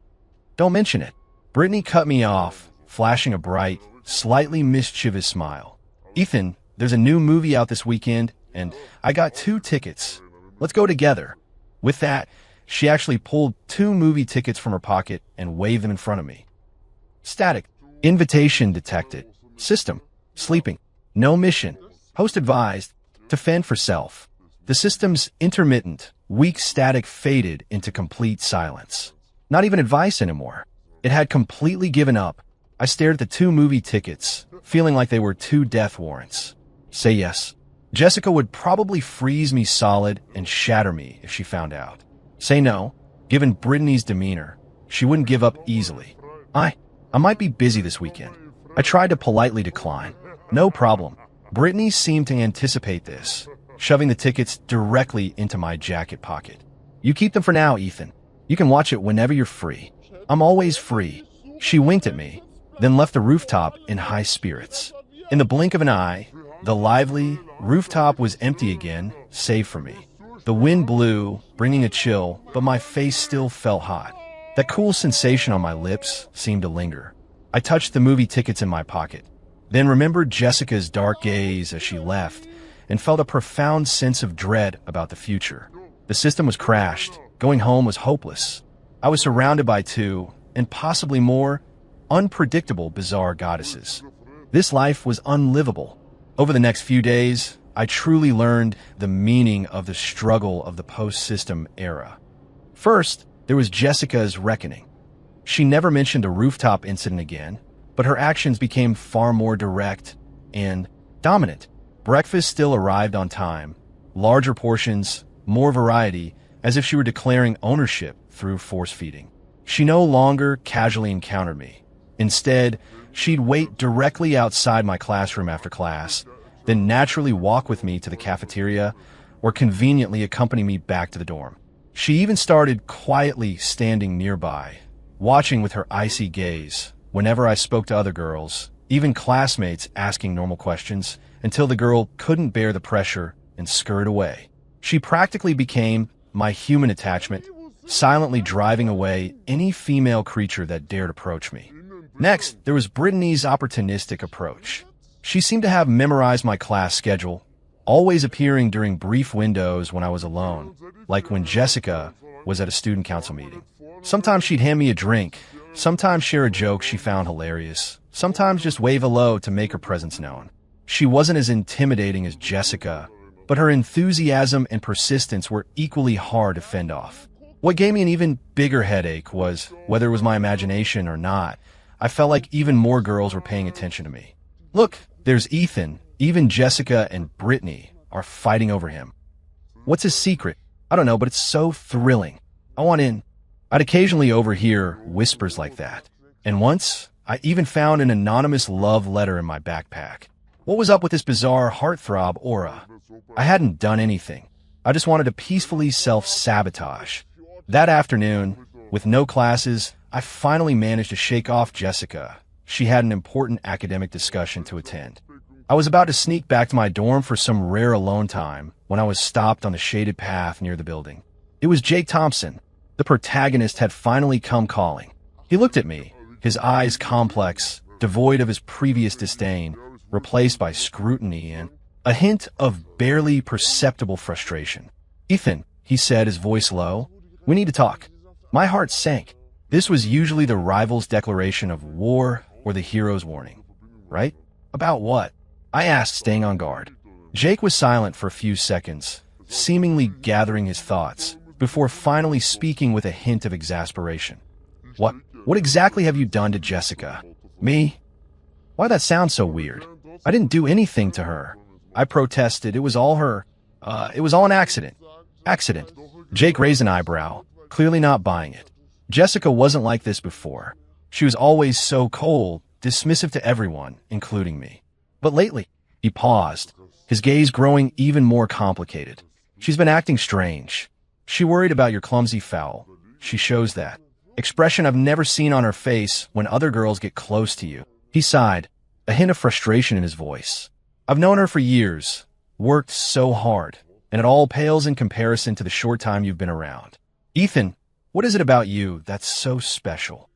don't mention it." Brittany cut me off, flashing a bright, slightly mischievous smile. "Ethan, there's a new movie out this weekend, and I got 2 tickets. Let's go together." With that, she actually pulled 2 movie tickets from her pocket and waved them in front of me. Static. Invitation detected. System. Sleeping. No mission. Host advised to fend for self. The system's intermittent, weak static faded into complete silence. Not even advice anymore. It had completely given up. I stared at the 2 movie tickets, feeling like they were 2 death warrants. Say yes. Jessica would probably freeze me solid and shatter me if she found out. Say no. Given Brittany's demeanor, she wouldn't give up easily. I might be busy this weekend. I tried to politely decline. No problem. Brittany seemed to anticipate this, shoving the tickets directly into my jacket pocket. "You keep them for now, Ethan. You can watch it whenever you're free." "I'm always free." She winked at me, then left the rooftop in high spirits. In the blink of an eye, the lively rooftop was empty again, save for me. The wind blew, bringing a chill, but my face still felt hot. That cool sensation on my lips seemed to linger. I touched the movie tickets in my pocket, then remembered Jessica's dark gaze as she left, and felt a profound sense of dread about the future. The system was crashed. Going home was hopeless. I was surrounded by 2, and possibly more, unpredictable bizarre goddesses. This life was unlivable. Over the next few days, I truly learned the meaning of the struggle of the post-system era. First, there was Jessica's reckoning. She never mentioned a rooftop incident again, but her actions became far more direct and dominant. Breakfast still arrived on time, larger portions, more variety, as if she were declaring ownership through force-feeding. She no longer casually encountered me. Instead, she'd wait directly outside my classroom after class, then naturally walk with me to the cafeteria or conveniently accompany me back to the dorm. She even started quietly standing nearby, watching with her icy gaze whenever I spoke to other girls, even classmates asking normal questions, until the girl couldn't bear the pressure and scurried away. She practically became my human attachment, silently driving away any female creature that dared approach me. Next, there was Brittany's opportunistic approach. She seemed to have memorized my class schedule, always appearing during brief windows when I was alone, like when Jessica was at a student council meeting. Sometimes she'd hand me a drink, sometimes share a joke she found hilarious, sometimes just wave hello to make her presence known. She wasn't as intimidating as Jessica, but her enthusiasm and persistence were equally hard to fend off. What gave me an even bigger headache was, whether it was my imagination or not, I felt like even more girls were paying attention to me. Look, there's Ethan. Even Jessica and Brittany are fighting over him. What's his secret? I don't know, but it's so thrilling. I want in. I'd occasionally overhear whispers like that. And once, I even found an anonymous love letter in my backpack. What was up with this bizarre heartthrob aura? I hadn't done anything. I just wanted to peacefully self-sabotage. That afternoon, with no classes, I finally managed to shake off Jessica. She had an important academic discussion to attend. I was about to sneak back to my dorm for some rare alone time when I was stopped on the shaded path near the building. It was Jake Thompson. The protagonist had finally come calling. He looked at me, his eyes complex, devoid of his previous disdain, replaced by scrutiny and a hint of barely perceptible frustration. "Ethan," he said, his voice low, "we need to talk." My heart sank. This was usually the rival's declaration of war or the hero's warning, right? About what? I asked, staying on guard. Jake was silent for a few seconds, seemingly gathering his thoughts, before finally speaking with a hint of exasperation. What exactly have you done to Jessica? Me? Why that sounds so weird? I didn't do anything to her. I protested. It was all her. It was all an accident. Accident. Jake raised an eyebrow, clearly not buying it. Jessica wasn't like this before. She was always so cold, dismissive to everyone, including me. But lately, he paused, his gaze growing even more complicated. She's been acting strange. She worried about your clumsy foul. She shows that. Expression I've never seen on her face when other girls get close to you. He sighed, a hint of frustration in his voice. I've known her for years, worked so hard, and it all pales in comparison to the short time you've been around. Ethan, what is it about you that's so special?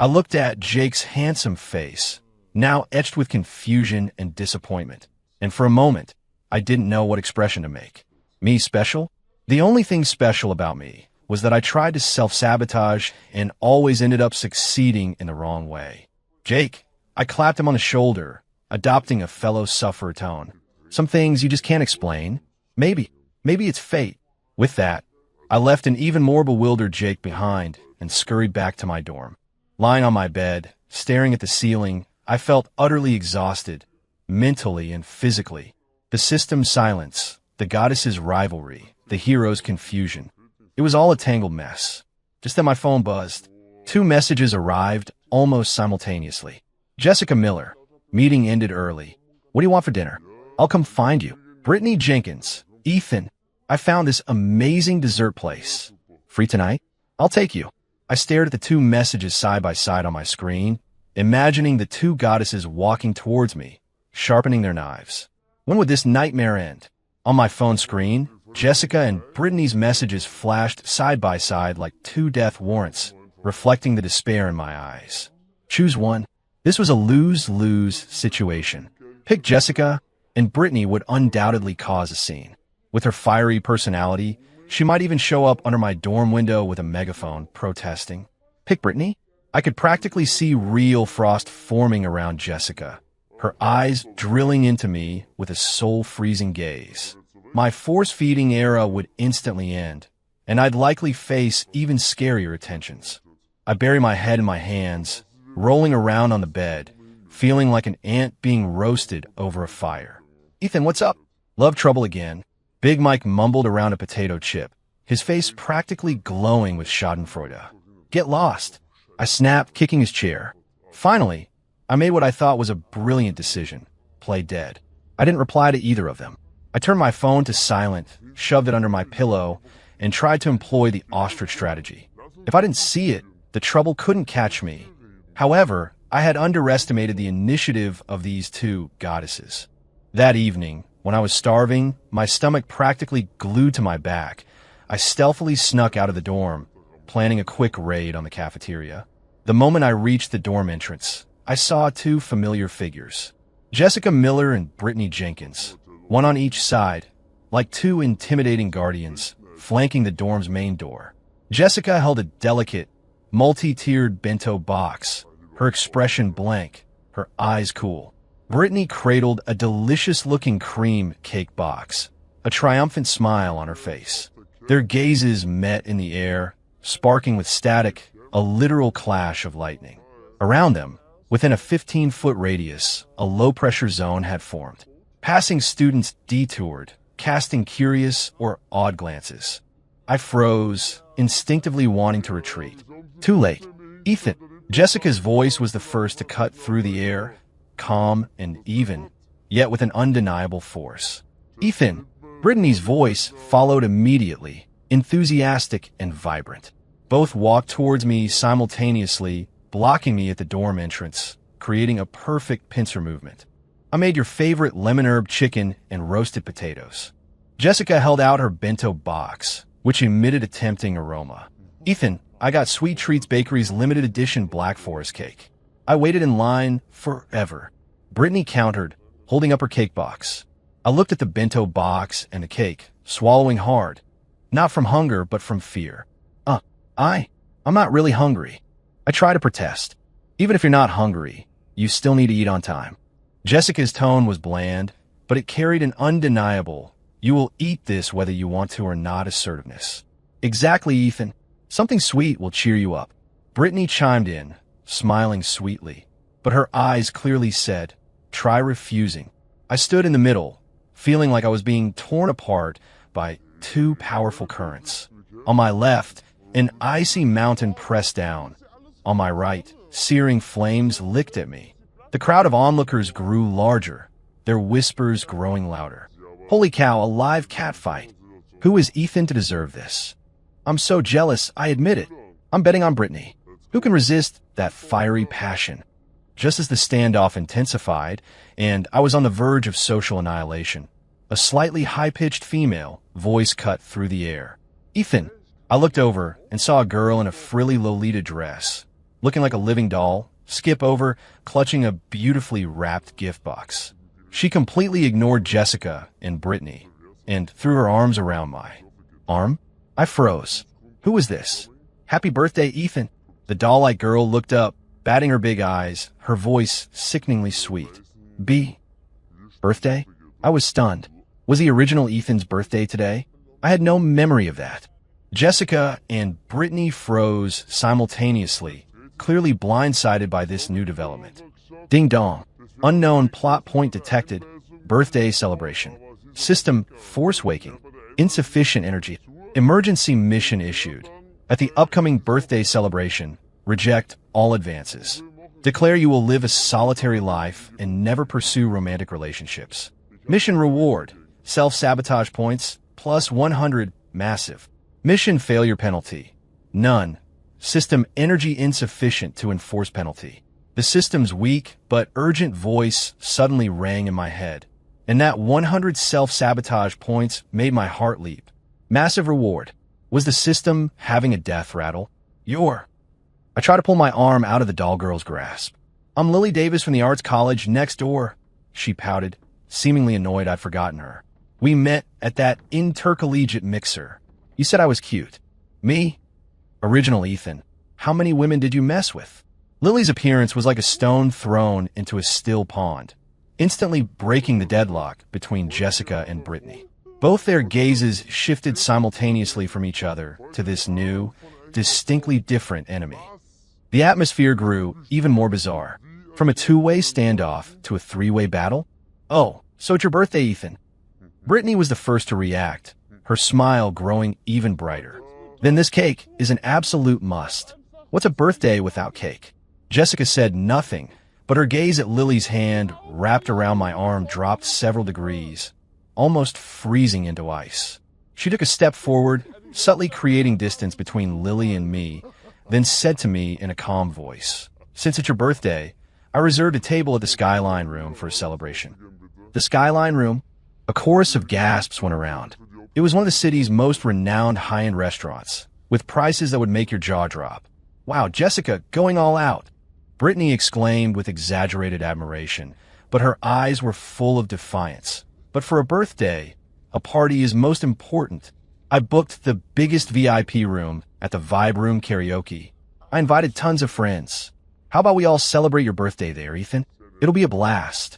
I looked at Jake's handsome face, now etched with confusion and disappointment, and for a moment, I didn't know what expression to make. Me special? The only thing special about me was that I tried to self-sabotage and always ended up succeeding in the wrong way. Jake, I clapped him on the shoulder, adopting a fellow sufferer tone. Some things you just can't explain. Maybe it's fate. With that, I left an even more bewildered Jake behind and scurried back to my dorm. Lying on my bed, staring at the ceiling, I felt utterly exhausted, mentally and physically. The system's silence, the goddess's rivalry, the hero's confusion. It was all a tangled mess. Just then my phone buzzed. 2 messages arrived almost simultaneously. Jessica Miller. Meeting ended early. What do you want for dinner? I'll come find you. Brittany Jenkins. Ethan. I found this amazing dessert place. Free tonight? I'll take you. I stared at the 2 messages side by side on my screen, imagining the 2 goddesses walking towards me, sharpening their knives. When would this nightmare end? On my phone screen, Jessica and Brittany's messages flashed side by side like 2 death warrants, reflecting the despair in my eyes. Choose one. This was a lose-lose situation. Pick Jessica, and Brittany would undoubtedly cause a scene. With her fiery personality, she might even show up under my dorm window with a megaphone, protesting. Pick Brittany? I could practically see real frost forming around Jessica, her eyes drilling into me with a soul-freezing gaze. My force-feeding era would instantly end, and I'd likely face even scarier attentions. I bury my head in my hands, rolling around on the bed, feeling like an ant being roasted over a fire. Ethan, what's up? Love trouble again. Big Mike mumbled around a potato chip, his face practically glowing with schadenfreude. Get lost. I snapped, kicking his chair. Finally, I made what I thought was a brilliant decision. Play dead. I didn't reply to either of them. I turned my phone to silent, shoved it under my pillow, and tried to employ the ostrich strategy. If I didn't see it, the trouble couldn't catch me. However, I had underestimated the initiative of these 2 goddesses. That evening, when I was starving, my stomach practically glued to my back, I stealthily snuck out of the dorm, planning a quick raid on the cafeteria. The moment I reached the dorm entrance, I saw 2 familiar figures. Jessica Miller and Brittany Jenkins, one on each side, like 2 intimidating guardians, flanking the dorm's main door. Jessica held a delicate, multi-tiered bento box, her expression blank, her eyes cool. Brittany cradled a delicious-looking cream cake box, a triumphant smile on her face. Their gazes met in the air, sparking with static, a literal clash of lightning. Around them, within a 15-foot radius, a low-pressure zone had formed. Passing students detoured, casting curious or odd glances. I froze, instinctively wanting to retreat. Too late. Ethan. Jessica's voice was the first to cut through the air, calm and even, yet with an undeniable force. Ethan. Brittany's voice followed immediately, enthusiastic and vibrant. Both walked towards me simultaneously, blocking me at the dorm entrance, creating a perfect pincer movement. I made your favorite lemon herb chicken and roasted potatoes. Jessica held out her bento box, which emitted a tempting aroma. Ethan, I got Sweet Treats Bakery's limited edition Black Forest cake. I waited in line forever. Brittany countered, holding up her cake box. I looked at the bento box and the cake, swallowing hard. Not from hunger, but from fear. I'm not really hungry. I try to protest. Even if you're not hungry, you still need to eat on time. Jessica's tone was bland, but it carried an undeniable, you will eat this whether you want to or not assertiveness. Exactly, Ethan. Something sweet will cheer you up. Brittany chimed in, smiling sweetly, but her eyes clearly said, try refusing. I stood in the middle, feeling like I was being torn apart by 2 powerful currents. On my left, an icy mountain pressed down. On my right, searing flames licked at me. The crowd of onlookers grew larger, their whispers growing louder. Holy cow, a live catfight. Who is Ethan to deserve this? I'm so jealous, I admit it. I'm betting on Brittany. Who can resist that fiery passion? Just as the standoff intensified, and I was on the verge of social annihilation, a slightly high-pitched female voice cut through the air. Ethan. I looked over and saw a girl in a frilly Lolita dress, looking like a living doll, skip over, clutching a beautifully wrapped gift box. She completely ignored Jessica and Brittany and threw her arms around my arm. I froze. Who was this? Happy birthday, Ethan. The doll-like girl looked up, batting her big eyes, her voice sickeningly sweet. Birthday? I was stunned. Was the original Ethan's birthday today? I had no memory of that. Jessica and Brittany froze simultaneously, clearly blindsided by this new development. Ding dong. Unknown plot point detected. Birthday celebration. System force waking. Insufficient energy. Emergency mission issued. At the upcoming birthday celebration, reject all advances. Declare you will live a solitary life and never pursue romantic relationships. Mission reward. Self-sabotage points, plus 100, massive. Mission failure penalty, none. System energy insufficient to enforce penalty. The system's weak but urgent voice suddenly rang in my head, and that 100 self-sabotage points made my heart leap. Massive reward. Was the system having a death rattle? I tried to pull my arm out of the doll girl's grasp. I'm Lily Davis from the Arts College next door, she pouted, seemingly annoyed I'd forgotten her. We met at that intercollegiate mixer. You said I was cute. Me? Original Ethan. How many women did you mess with? Lily's appearance was like a stone thrown into a still pond, instantly breaking the deadlock between Jessica and Brittany. Both their gazes shifted simultaneously from each other to this new, distinctly different enemy. The atmosphere grew even more bizarre. From a two-way standoff to a three-way battle? Oh, so it's your birthday, Ethan. Brittany was the first to react, her smile growing even brighter. Then this cake is an absolute must. What's a birthday without cake? Jessica said nothing, but her gaze at Lily's hand wrapped around my arm dropped several degrees, almost freezing into ice. She took a step forward, subtly creating distance between Lily and me, then said to me in a calm voice, "Since it's your birthday, I reserved a table at the Skyline Room for a celebration." The Skyline Room? A chorus of gasps went around. It was one of the city's most renowned high-end restaurants, with prices that would make your jaw drop. Wow, Jessica, going all out. Brittany exclaimed with exaggerated admiration, but her eyes were full of defiance. But for a birthday, a party is most important. I booked the biggest VIP room at the Vibe Room Karaoke. I invited tons of friends. How about we all celebrate your birthday there, Ethan? It'll be a blast.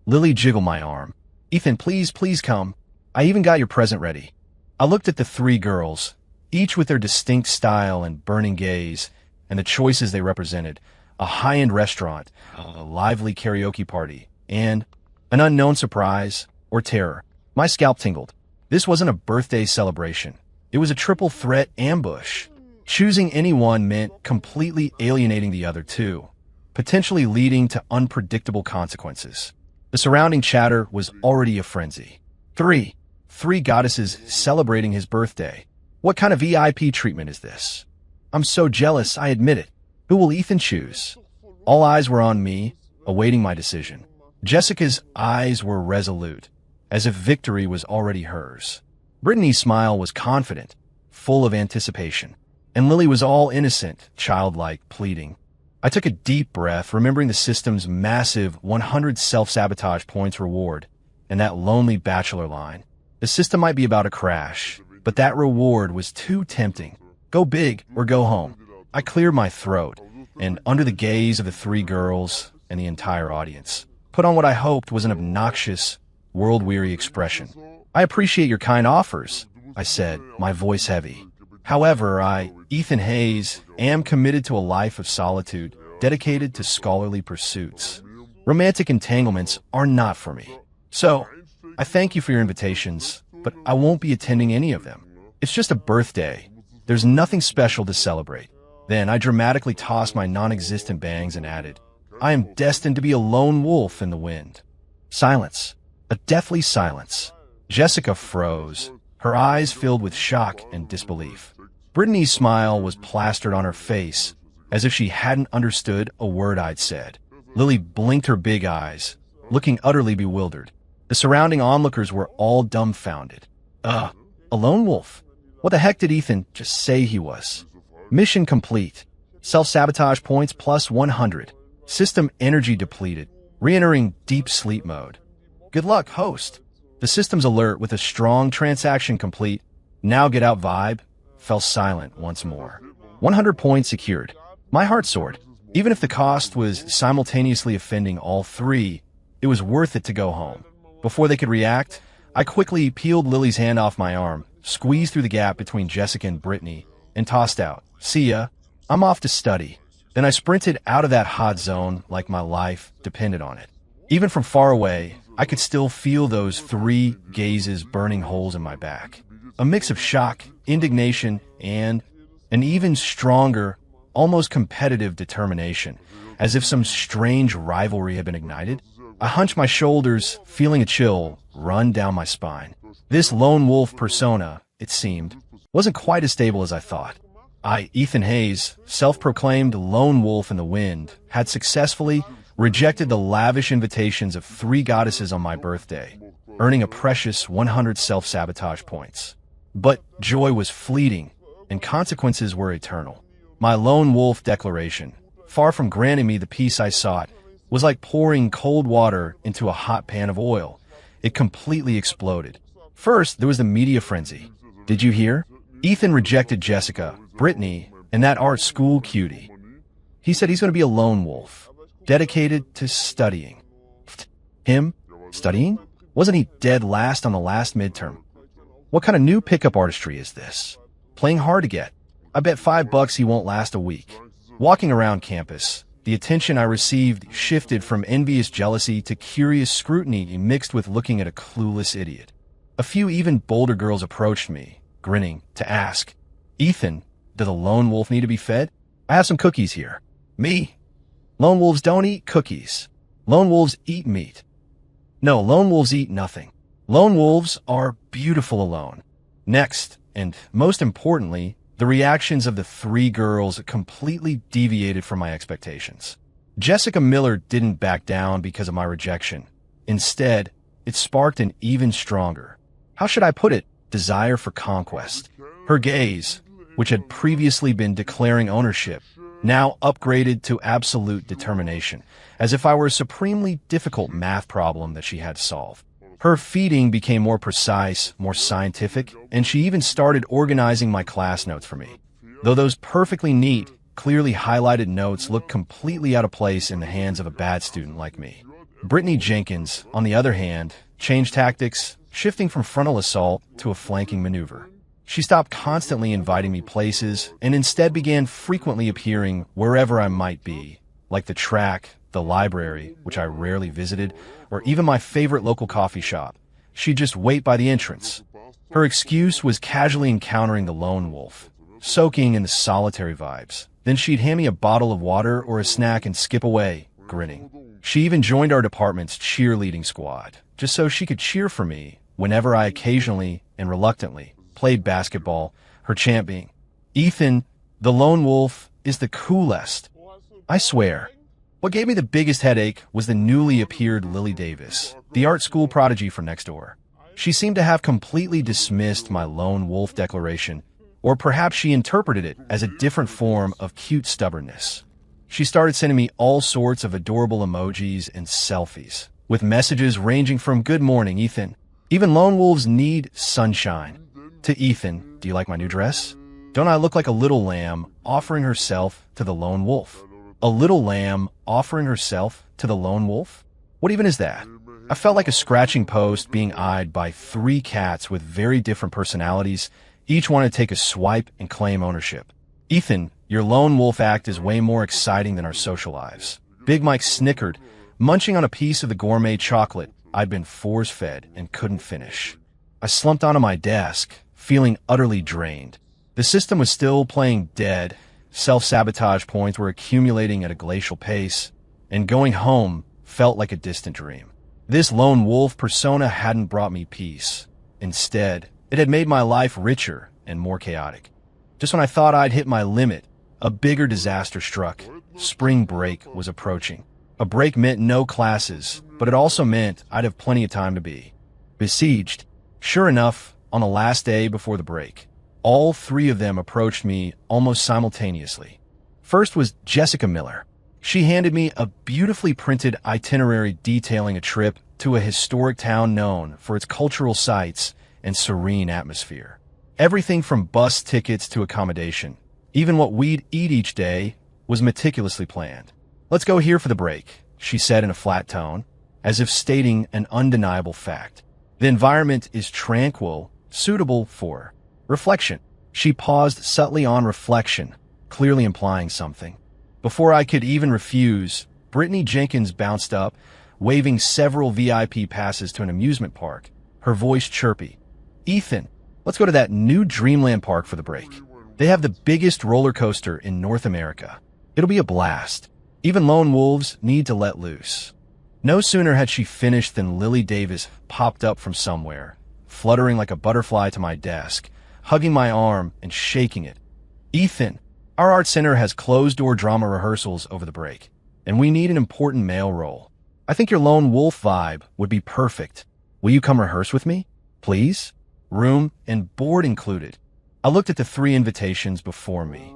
Lily jiggled my arm. Ethan, please come. I even got your present ready. I looked at the three girls, each with their distinct style and burning gaze, and the choices they represented. A high-end restaurant, a lively karaoke party, and an unknown surprise or terror. My scalp tingled. This wasn't a birthday celebration. It was a triple threat ambush. Choosing any one meant completely alienating the other two, potentially leading to unpredictable consequences. The surrounding chatter was already a frenzy. Three goddesses celebrating his birthday. What kind of VIP treatment is this? I'm so jealous, I admit it. Who will Ethan choose? All eyes were on me, awaiting my decision. Jessica's eyes were resolute, as if victory was already hers. Brittany's smile was confident, full of anticipation, and Lily was all innocent, childlike, pleading. I took a deep breath, remembering the system's massive 100 self-sabotage points reward and that lonely bachelor line. The system might be about to crash, but that reward was too tempting. Go big or go home. I cleared my throat, and under the gaze of the three girls and the entire audience, put on what I hoped was an obnoxious, world-weary expression. I appreciate your kind offers, I said, my voice heavy. However, Ethan Hayes, am committed to a life of solitude, dedicated to scholarly pursuits. Romantic entanglements are not for me. So, I thank you for your invitations, but I won't be attending any of them. It's just a birthday. There's nothing special to celebrate. Then I dramatically tossed my non-existent bangs and added, I am destined to be a lone wolf in the wind. Silence. A deathly silence. Jessica froze, her eyes filled with shock and disbelief. Brittany's smile was plastered on her face, as if she hadn't understood a word I'd said. Lily blinked her big eyes, looking utterly bewildered. The surrounding onlookers were all dumbfounded. A lone wolf? What the heck did Ethan just say he was? Mission complete. Self-sabotage points plus 100. System energy depleted. Re-entering deep sleep mode. Good luck, host. The system's alert with a strong transaction complete. Now get out vibe fell silent once more. 100 points secured. My heart soared. Even if the cost was simultaneously offending all three, it was worth it to go home. Before they could react, I quickly peeled Lily's hand off my arm, squeezed through the gap between Jessica and Brittany, and tossed out, "See ya. I'm off to study." Then I sprinted out of that hot zone like my life depended on it. Even from far away, I could still feel those three gazes burning holes in my back. A mix of shock, indignation, and an even stronger, almost competitive determination, as if some strange rivalry had been ignited. I hunched my shoulders, feeling a chill run down my spine. This lone wolf persona, it seemed, wasn't quite as stable as I thought. Ethan Hayes, self-proclaimed lone wolf in the wind, had successfully rejected the lavish invitations of three goddesses on my birthday, earning a precious 100 self-sabotage points. But joy was fleeting, and consequences were eternal. My lone wolf declaration, far from granting me the peace I sought, was like pouring cold water into a hot pan of oil. It completely exploded. First, there was the media frenzy. Did you hear? Ethan rejected Jessica, Brittany, and that art school cutie. He said he's going to be a lone wolf, dedicated to studying. Him? Studying? Wasn't he dead last on the last midterm? What kind of new pickup artistry is this? Playing hard to get. I bet $5 he won't last a week. Walking around campus, the attention I received shifted from envious jealousy to curious scrutiny mixed with looking at a clueless idiot. A few even bolder girls approached me, grinning, to ask, "Ethan, does a lone wolf need to be fed? I have some cookies here." Me? Lone wolves don't eat cookies. Lone wolves eat meat. No, lone wolves eat nothing. Lone wolves are beautiful alone. Next, and most importantly, the reactions of the three girls completely deviated from my expectations. Jessica Miller didn't back down because of my rejection. Instead, it sparked an even stronger, how should I put it, desire for conquest. Her gaze, which had previously been declaring ownership, now upgraded to absolute determination, as if I were a supremely difficult math problem that she had to solve. Her feeding became more precise, more scientific, and she even started organizing my class notes for me. Though those perfectly neat, clearly highlighted notes looked completely out of place in the hands of a bad student like me. Brittany Jenkins, on the other hand, changed tactics, shifting from frontal assault to a flanking maneuver. She stopped constantly inviting me places and instead began frequently appearing wherever I might be, like the track, the library, which I rarely visited, or even my favorite local coffee shop. She'd just wait by the entrance. Her excuse was casually encountering the lone wolf, soaking in the solitary vibes. Then she'd hand me a bottle of water or a snack and skip away, grinning. She even joined our department's cheerleading squad, just so she could cheer for me whenever I occasionally and reluctantly played basketball, her chant being, "Ethan, the lone wolf, is the coolest." I swear. What gave me the biggest headache was the newly appeared Lily Davis, the art school prodigy from next door. She seemed to have completely dismissed my lone wolf declaration, or perhaps she interpreted it as a different form of cute stubbornness. She started sending me all sorts of adorable emojis and selfies, with messages ranging from "Good morning, Ethan. Even lone wolves need sunshine," to "Ethan, do you like my new dress? Don't I look like a little lamb offering herself to the lone wolf?" A little lamb offering herself to the lone wolf? What even is that? I felt like a scratching post being eyed by three cats with very different personalities, each wanted to take a swipe and claim ownership. "Ethan, your lone wolf act is way more exciting than our social lives." Big Mike snickered, munching on a piece of the gourmet chocolate I'd been force-fed and couldn't finish. I slumped onto my desk, feeling utterly drained. The system was still playing dead. Self-sabotage points were accumulating at a glacial pace, and going home felt like a distant dream. This lone wolf persona hadn't brought me peace. Instead, it had made my life richer and more chaotic. Just when I thought I'd hit my limit, a bigger disaster struck. Spring break was approaching. A break meant no classes, but it also meant I'd have plenty of time to be besieged. Sure enough, on the last day before the break, all three of them approached me almost simultaneously. First was Jessica Miller. She handed me a beautifully printed itinerary detailing a trip to a historic town known for its cultural sites and serene atmosphere. Everything from bus tickets to accommodation, even what we'd eat each day, was meticulously planned. "Let's go here for the break," she said in a flat tone, as if stating an undeniable fact. "The environment is tranquil, suitable for reflection." She paused subtly on reflection, clearly implying something. Before I could even refuse, Brittany Jenkins bounced up, waving several VIP passes to an amusement park, her voice chirpy. "Ethan, let's go to that new Dreamland park for the break. They have the biggest roller coaster in North America. It'll be a blast. Even lone wolves need to let loose." No sooner had she finished than Lily Davis popped up from somewhere, fluttering like a butterfly to my desk, hugging my arm and shaking it. "Ethan, our art center has closed-door drama rehearsals over the break, and we need an important male role. I think your lone wolf vibe would be perfect. Will you come rehearse with me? Please? Room and board included." I looked at the 3 invitations before me.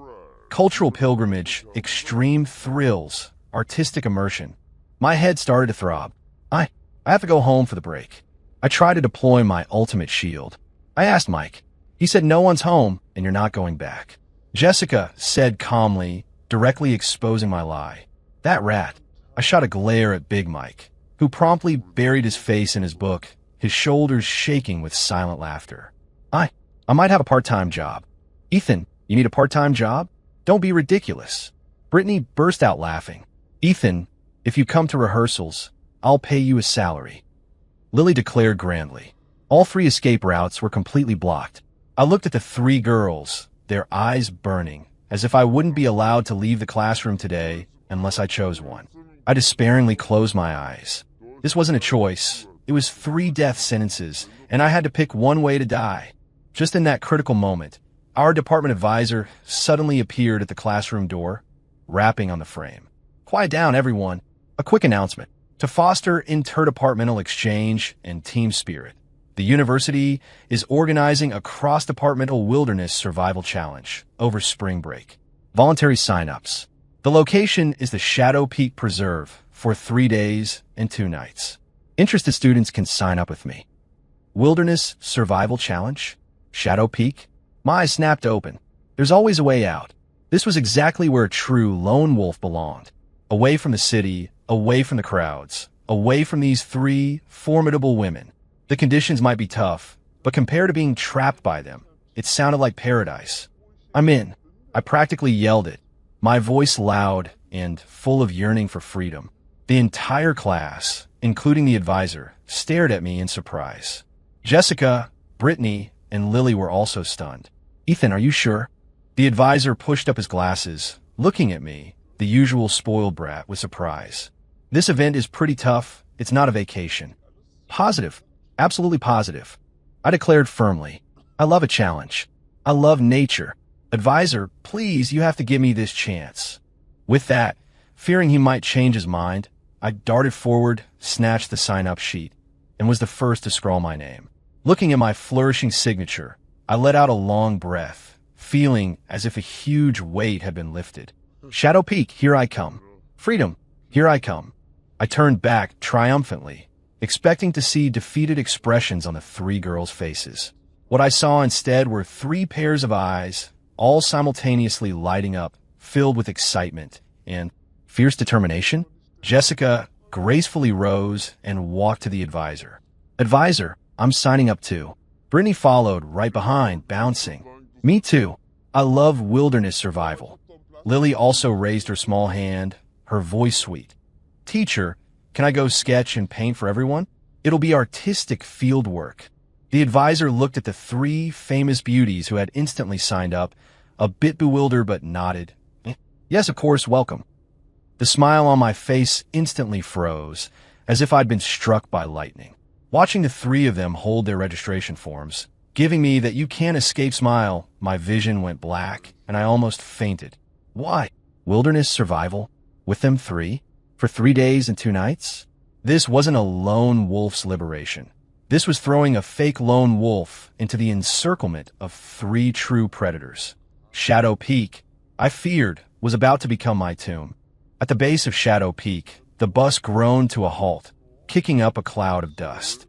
Cultural pilgrimage, extreme thrills, artistic immersion. My head started to throb. I have to go home for the break. I tried to deploy my ultimate shield. I asked Mike. He said no one's home and you're not going back. Jessica said calmly, directly exposing my lie. "That rat." I shot a glare at Big Mike, who promptly buried his face in his book, his shoulders shaking with silent laughter. I might have a part-time job." "Ethan, you need a part-time job? Don't be ridiculous." Brittany burst out laughing. "Ethan, if you come to rehearsals, I'll pay you a salary," Lily declared grandly. All 3 escape routes were completely blocked. I looked at the 3 girls, their eyes burning, as if I wouldn't be allowed to leave the classroom today unless I chose one. I despairingly closed my eyes. This wasn't a choice. It was 3 death sentences, and I had to pick one way to die. Just in that critical moment, our department advisor suddenly appeared at the classroom door, rapping on the frame. "Quiet down, everyone. A quick announcement. To foster interdepartmental exchange and team spirit, the university is organizing a cross-departmental wilderness survival challenge over spring break. Voluntary sign-ups. The location is the Shadow Peak Preserve for 3 days and 2 nights. Interested students can sign up with me." Wilderness Survival Challenge? Shadow Peak? My eyes snapped open. There's always a way out. This was exactly where a true lone wolf belonged. Away from the city, away from the crowds, away from these 3 formidable women. The conditions might be tough, but compared to being trapped by them, it sounded like paradise. "I'm in." I practically yelled it, my voice loud and full of yearning for freedom. The entire class, including the advisor, stared at me in surprise. Jessica, Brittany, and Lily were also stunned. "Ethan, are you sure?" The advisor pushed up his glasses, looking at me, the usual spoiled brat, with surprise. "This event is pretty tough. It's not a vacation." "Positive. Absolutely positive," I declared firmly. "I love a challenge. I love nature. Advisor, please, you have to give me this chance." With that, fearing he might change his mind, I darted forward, snatched the sign-up sheet, and was the first to scrawl my name. Looking at my flourishing signature, I let out a long breath, feeling as if a huge weight had been lifted. Shadow Peak, here I come. Freedom, here I come. I turned back triumphantly, expecting to see defeated expressions on the 3 girls' faces. What I saw instead were 3 pairs of eyes, all simultaneously lighting up, filled with excitement and fierce determination. Jessica gracefully rose and walked to the advisor. "Advisor, I'm signing up too." Brittany followed right behind, bouncing. "Me too. I love wilderness survival." Lily also raised her small hand, her voice sweet. "Teacher, can I go sketch and paint for everyone? It'll be artistic field work." The advisor looked at the 3 famous beauties who had instantly signed up, a bit bewildered but nodded. "Yes, of course, welcome." The smile on my face instantly froze, as if I'd been struck by lightning. Watching the 3 of them hold their registration forms, giving me that you can't escape smile, my vision went black, and I almost fainted. Why? Wilderness survival? With them 3? For 3 days and 2 nights? This wasn't a lone wolf's liberation. This was throwing a fake lone wolf into the encirclement of 3 true predators. Shadow Peak, I feared, was about to become my tomb. At the base of Shadow Peak, the bus groaned to a halt, kicking up a cloud of dust.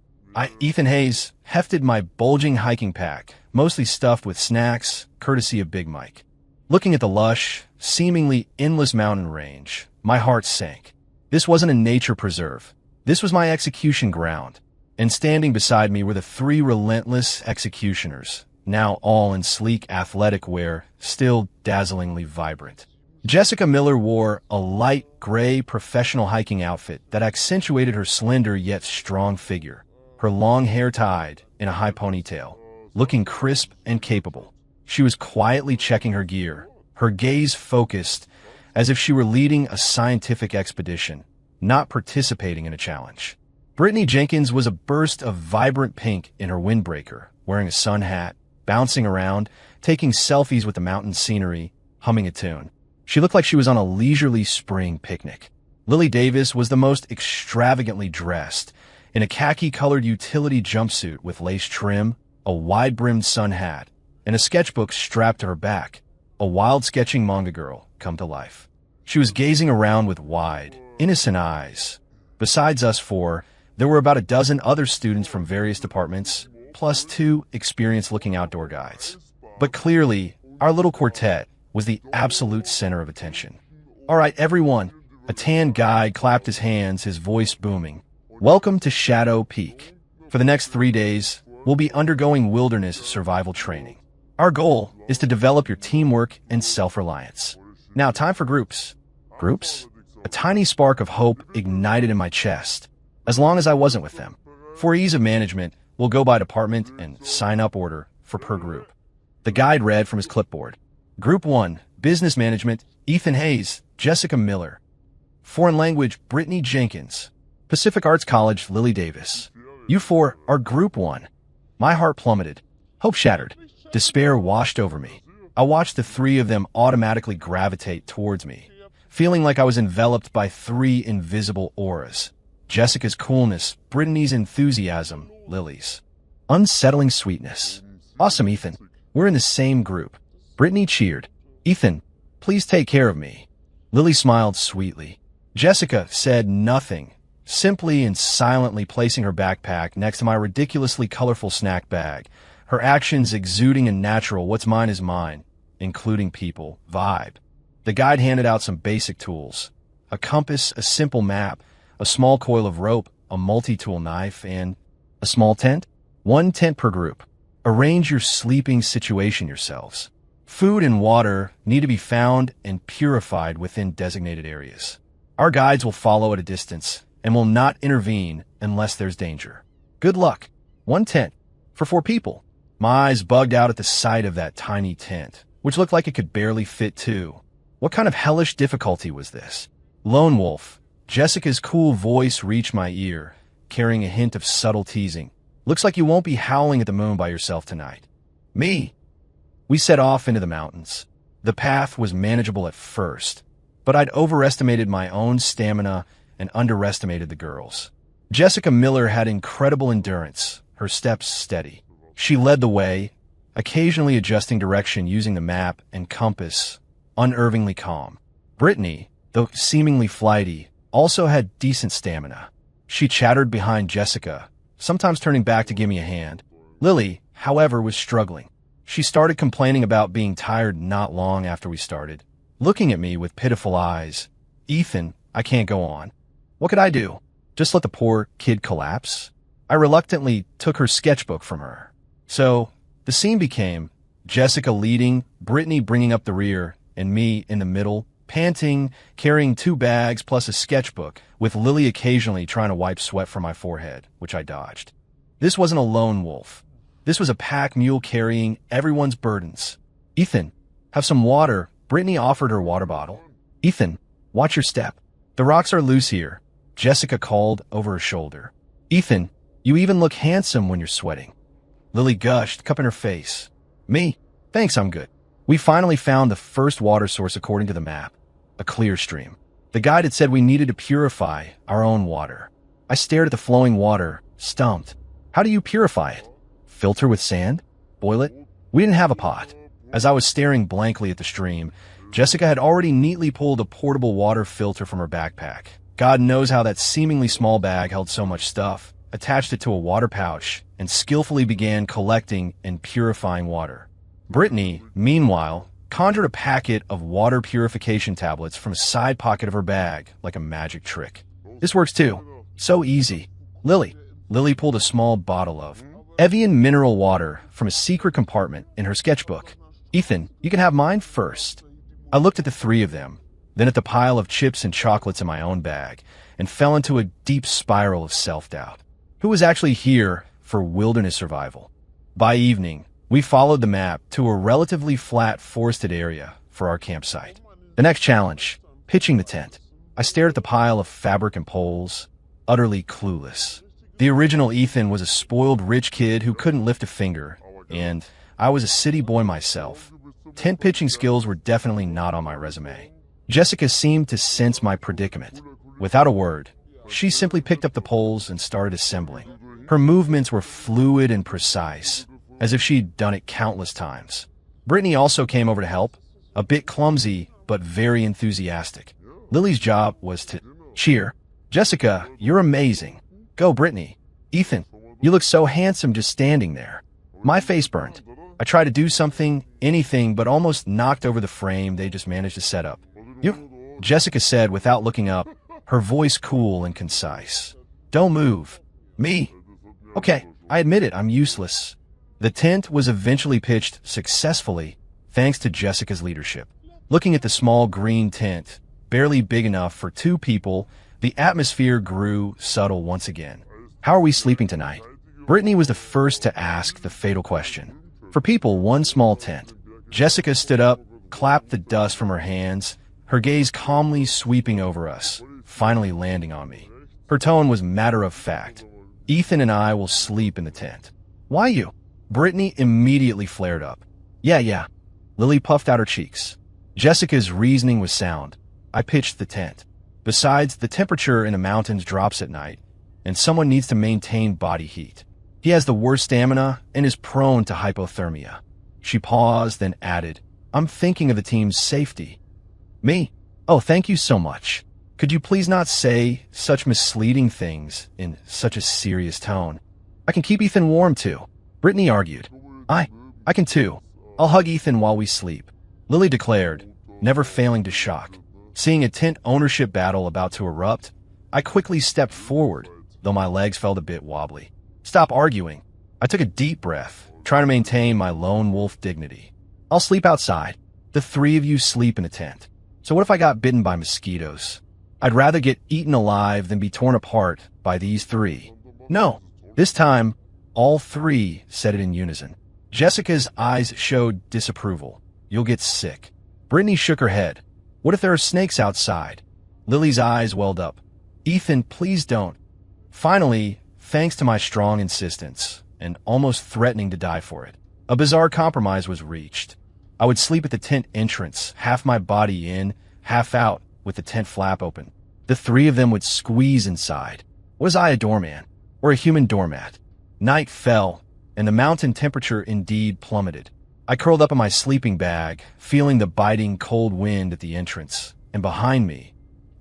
Ethan Hayes, hefted my bulging hiking pack, mostly stuffed with snacks, courtesy of Big Mike. Looking at the lush, seemingly endless mountain range, my heart sank. This wasn't a nature preserve. This was my execution ground. And standing beside me were the three relentless executioners, now all in sleek athletic wear, still dazzlingly vibrant. Jessica Miller wore a light gray professional hiking outfit that accentuated her slender yet strong figure, her long hair tied in a high ponytail, looking crisp and capable. She was quietly checking her gear, her gaze focused as if she were leading a scientific expedition, not participating in a challenge. Brittany Jenkins was a burst of vibrant pink in her windbreaker, wearing a sun hat, bouncing around, taking selfies with the mountain scenery, humming a tune. She looked like she was on a leisurely spring picnic. Lily Davis was the most extravagantly dressed, in a khaki-colored utility jumpsuit with lace trim, a wide-brimmed sun hat, and a sketchbook strapped to her back, a wild sketching manga girl come to life. She was gazing around with wide, innocent eyes. Besides us four, there were about a dozen other students from various departments, plus 2 experienced-looking outdoor guides. But clearly, our little quartet was the absolute center of attention. All right, everyone. A tan guide clapped his hands, his voice booming. Welcome to Shadow Peak. For the next 3 days, we'll be undergoing wilderness survival training. Our goal is to develop your teamwork and self-reliance. Now, time for groups. Groups? A tiny spark of hope ignited in my chest, as long as I wasn't with them. For ease of management, we'll go by department and sign-up order for per group. The guide read from his clipboard. Group 1, Business Management, Ethan Hayes, Jessica Miller. Foreign Language, Brittany Jenkins. Pacific Arts College, Lily Davis. You 4 are Group 1. My heart plummeted. Hope shattered. Despair washed over me. I watched the 3 of them automatically gravitate towards me, feeling like I was enveloped by 3 invisible auras. Jessica's coolness, Brittany's enthusiasm, Lily's unsettling sweetness. Awesome, Ethan. We're in the same group. Brittany cheered. Ethan, please take care of me. Lily smiled sweetly. Jessica said nothing, simply and silently placing her backpack next to my ridiculously colorful snack bag, her actions exuding a natural what's mine is mine, including people, vibe. The guide handed out some basic tools. A compass, a simple map, a small coil of rope, a multi-tool knife, and a small tent. 1 tent per group. Arrange your sleeping situation yourselves. Food and water need to be found and purified within designated areas. Our guides will follow at a distance and will not intervene unless there's danger. Good luck. 1 tent for 4 people. My eyes bugged out at the sight of that tiny tent, which looked like it could barely fit 2. What kind of hellish difficulty was this? Lone Wolf. Jessica's cool voice reached my ear, carrying a hint of subtle teasing. Looks like you won't be howling at the moon by yourself tonight. Me. We set off into the mountains. The path was manageable at first, but I'd overestimated my own stamina and underestimated the girls. Jessica Miller had incredible endurance, her steps steady. She led the way, occasionally adjusting direction using the map and compass, unervingly calm. Brittany, though seemingly flighty, also had decent stamina. She chattered behind Jessica, sometimes turning back to give me a hand. Lily, however, was struggling. She started complaining about being tired not long after we started, looking at me with pitiful eyes. Ethan, I can't go on. What could I do? Just let the poor kid collapse? I reluctantly took her sketchbook from her. So, the scene became Jessica leading, Brittany bringing up the rear, and me in the middle, panting, carrying 2 bags plus a sketchbook, with Lily occasionally trying to wipe sweat from my forehead, which I dodged. This wasn't a lone wolf. This was a pack mule carrying everyone's burdens. Ethan, have some water. Brittany offered her water bottle. Ethan, watch your step. The rocks are loose here, Jessica called over her shoulder. Ethan, you even look handsome when you're sweating. Lily gushed, cupping her face. Me? Thanks, I'm good. We finally found the first water source according to the map, a clear stream. The guide had said we needed to purify our own water. I stared at the flowing water, stumped. How do you purify it? Filter with sand? Boil it? We didn't have a pot. As I was staring blankly at the stream, Jessica had already neatly pulled a portable water filter from her backpack. God knows how that seemingly small bag held so much stuff, attached it to a water pouch, and skillfully began collecting and purifying water. Brittany, meanwhile, conjured a packet of water purification tablets from a side pocket of her bag like a magic trick. This works too. So easy. Lily pulled a small bottle of Evian mineral water from a secret compartment in her sketchbook. Ethan, you can have mine first. I looked at the three of them, then at the pile of chips and chocolates in my own bag, and fell into a deep spiral of self-doubt. Who was actually here for wilderness survival? By evening, we followed the map to a relatively flat forested area for our campsite. The next challenge, pitching the tent. I stared at the pile of fabric and poles, utterly clueless. The original Ethan was a spoiled rich kid who couldn't lift a finger, and I was a city boy myself. Tent pitching skills were definitely not on my resume. Jessica seemed to sense my predicament. Without a word, she simply picked up the poles and started assembling. Her movements were fluid and precise, as if she'd done it countless times. Brittany also came over to help, a bit clumsy but very enthusiastic. Lily's job was to cheer. Jessica, you're amazing. Go, Brittany. Ethan, you look so handsome just standing there. My face burned. I tried to do something, anything, but almost knocked over the frame they just managed to set up. You? Jessica said without looking up, her voice cool and concise. Don't move. Me? Okay, I admit it, I'm useless. The tent was eventually pitched successfully, thanks to Jessica's leadership. Looking at the small green tent, barely big enough for two people, the atmosphere grew subtle once again. How are we sleeping tonight? Brittany was the first to ask the fatal question. For people, one small tent. Jessica stood up, clapped the dust from her hands, her gaze calmly sweeping over us, finally landing on me. Her tone was matter-of-fact. Ethan and I will sleep in the tent. Why you? Brittany immediately flared up. Yeah. Lily puffed out her cheeks. Jessica's reasoning was sound. I pitched the tent. Besides, the temperature in the mountains drops at night, and someone needs to maintain body heat. He has the worst stamina and is prone to hypothermia. She paused, then added, I'm thinking of the team's safety. Me? Oh, thank you so much. Could you please not say such misleading things in such a serious tone? I can keep Ethan warm too, Brittany argued. I can too. I'll hug Ethan while we sleep, Lily declared, never failing to shock. Seeing a tent ownership battle about to erupt, I quickly stepped forward, though my legs felt a bit wobbly. Stop arguing. I took a deep breath, trying to maintain my lone wolf dignity. I'll sleep outside. The three of you sleep in a tent. So what if I got bitten by mosquitoes? I'd rather get eaten alive than be torn apart by these three. No. This time, all three said it in unison. Jessica's eyes showed disapproval. You'll get sick. Brittany shook her head. What if there are snakes outside? Lily's eyes welled up. Ethan, please don't. Finally, thanks to my strong insistence, and almost threatening to die for it, a bizarre compromise was reached. I would sleep at the tent entrance, half my body in, half out, with the tent flap open. The three of them would squeeze inside. Was I a doorman, or a human doormat? Night fell, and the mountain temperature indeed plummeted. I curled up in my sleeping bag, feeling the biting cold wind at the entrance, and behind me,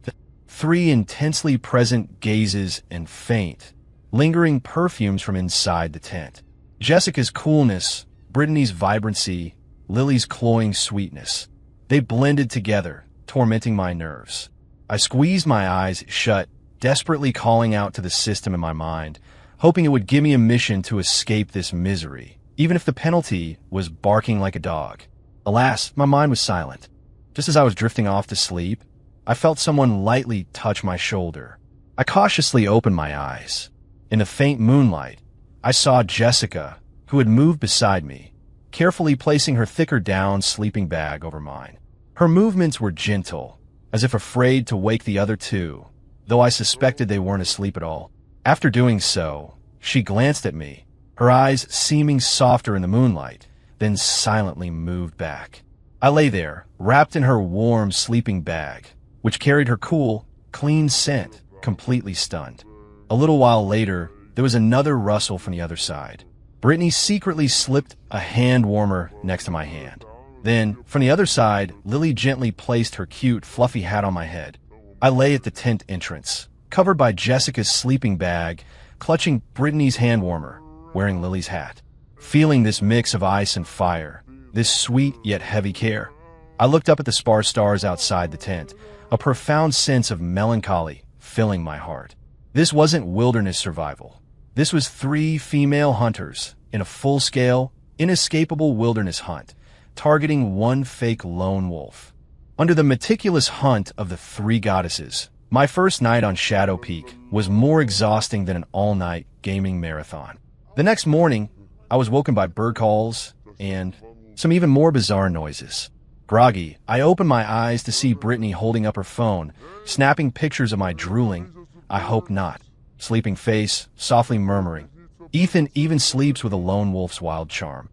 the three intensely present gazes and faint, lingering perfumes from inside the tent. Jessica's coolness, Brittany's vibrancy, Lily's cloying sweetness. They blended together, tormenting my nerves. I squeezed my eyes shut, desperately calling out to the system in my mind, hoping it would give me a mission to escape this misery, even if the penalty was barking like a dog. Alas, my mind was silent. Just as I was drifting off to sleep, I felt someone lightly touch my shoulder. I cautiously opened my eyes. In the faint moonlight, I saw Jessica, who had moved beside me, carefully placing her thicker down sleeping bag over mine. Her movements were gentle, as if afraid to wake the other two, though I suspected they weren't asleep at all. After doing so, she glanced at me, her eyes seeming softer in the moonlight, then silently moved back. I lay there, wrapped in her warm sleeping bag, which carried her cool, clean scent, completely stunned. A little while later, there was another rustle from the other side. Brittany secretly slipped a hand warmer next to my hand. Then, from the other side, Lily gently placed her cute, fluffy hat on my head. I lay at the tent entrance, covered by Jessica's sleeping bag, clutching Brittany's hand warmer, wearing Lily's hat. Feeling this mix of ice and fire, this sweet yet heavy care. I looked up at the sparse stars outside the tent, a profound sense of melancholy filling my heart. This wasn't wilderness survival. This was 3 female hunters in a full-scale, inescapable wilderness hunt, targeting one fake lone wolf. Under the meticulous hunt of the 3 goddesses, my first night on Shadow Peak was more exhausting than an all-night gaming marathon. The next morning, I was woken by bird calls and some even more bizarre noises. Groggy, I opened my eyes to see Brittany holding up her phone, snapping pictures of my drooling, "I hope not," sleeping face, softly murmuring. Ethan even sleeps with a lone wolf's wild charm.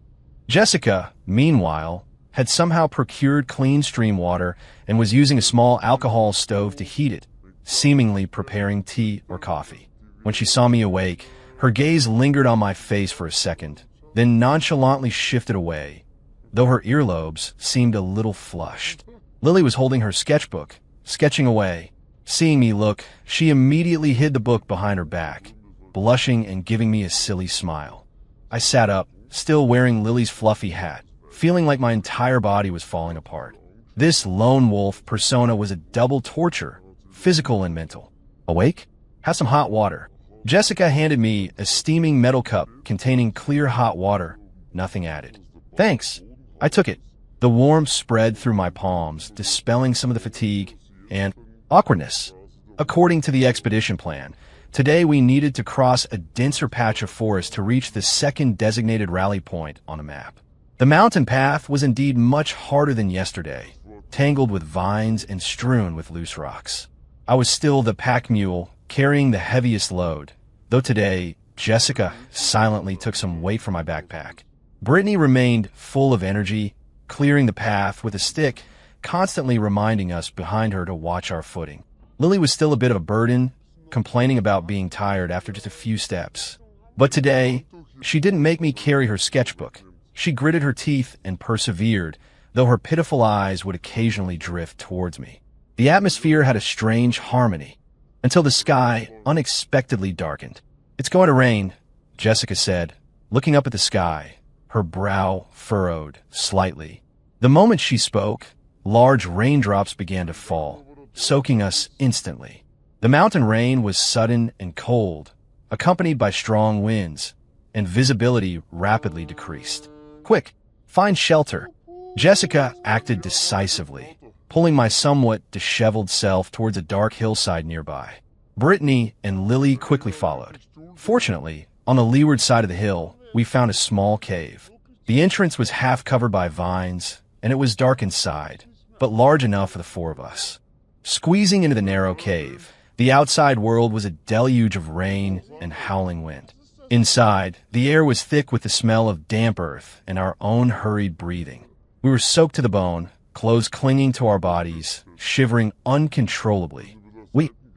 Jessica, meanwhile, had somehow procured clean stream water and was using a small alcohol stove to heat it, seemingly preparing tea or coffee. When she saw me awake, her gaze lingered on my face for a second, then nonchalantly shifted away, though her earlobes seemed a little flushed. Lily was holding her sketchbook, sketching away. Seeing me look, she immediately hid the book behind her back, blushing and giving me a silly smile. I sat up, still wearing Lily's fluffy hat, feeling like my entire body was falling apart. This lone wolf persona was a double torture, physical and mental. Awake? Have some hot water. Jessica handed me a steaming metal cup containing clear hot water, nothing added. Thanks. I took it. The warmth spread through my palms, dispelling some of the fatigue and awkwardness. According to the expedition plan, today we needed to cross a denser patch of forest to reach the second designated rally point on the map. The mountain path was indeed much harder than yesterday, tangled with vines and strewn with loose rocks. I was still the pack mule, carrying the heaviest load, though today, Jessica silently took some weight from my backpack. Brittany remained full of energy, clearing the path with a stick, constantly reminding us behind her to watch our footing. Lily was still a bit of a burden, complaining about being tired after just a few steps. But today, she didn't make me carry her sketchbook. She gritted her teeth and persevered, though her pitiful eyes would occasionally drift towards me. The atmosphere had a strange harmony, until the sky unexpectedly darkened. "It's going to rain," Jessica said, looking up at the sky, her brow furrowed slightly. The moment she spoke, large raindrops began to fall, soaking us instantly. The mountain rain was sudden and cold, accompanied by strong winds, and visibility rapidly decreased. "Quick, find shelter." Jessica acted decisively, pulling my somewhat disheveled self towards a dark hillside nearby. Brittany and Lily quickly followed. Fortunately, on the leeward side of the hill, we found a small cave. The entrance was half covered by vines, and it was dark inside, but large enough for the 4 of us. Squeezing into the narrow cave, the outside world was a deluge of rain and howling wind. Inside, the air was thick with the smell of damp earth and our own hurried breathing. We were soaked to the bone, clothes clinging to our bodies, shivering uncontrollably.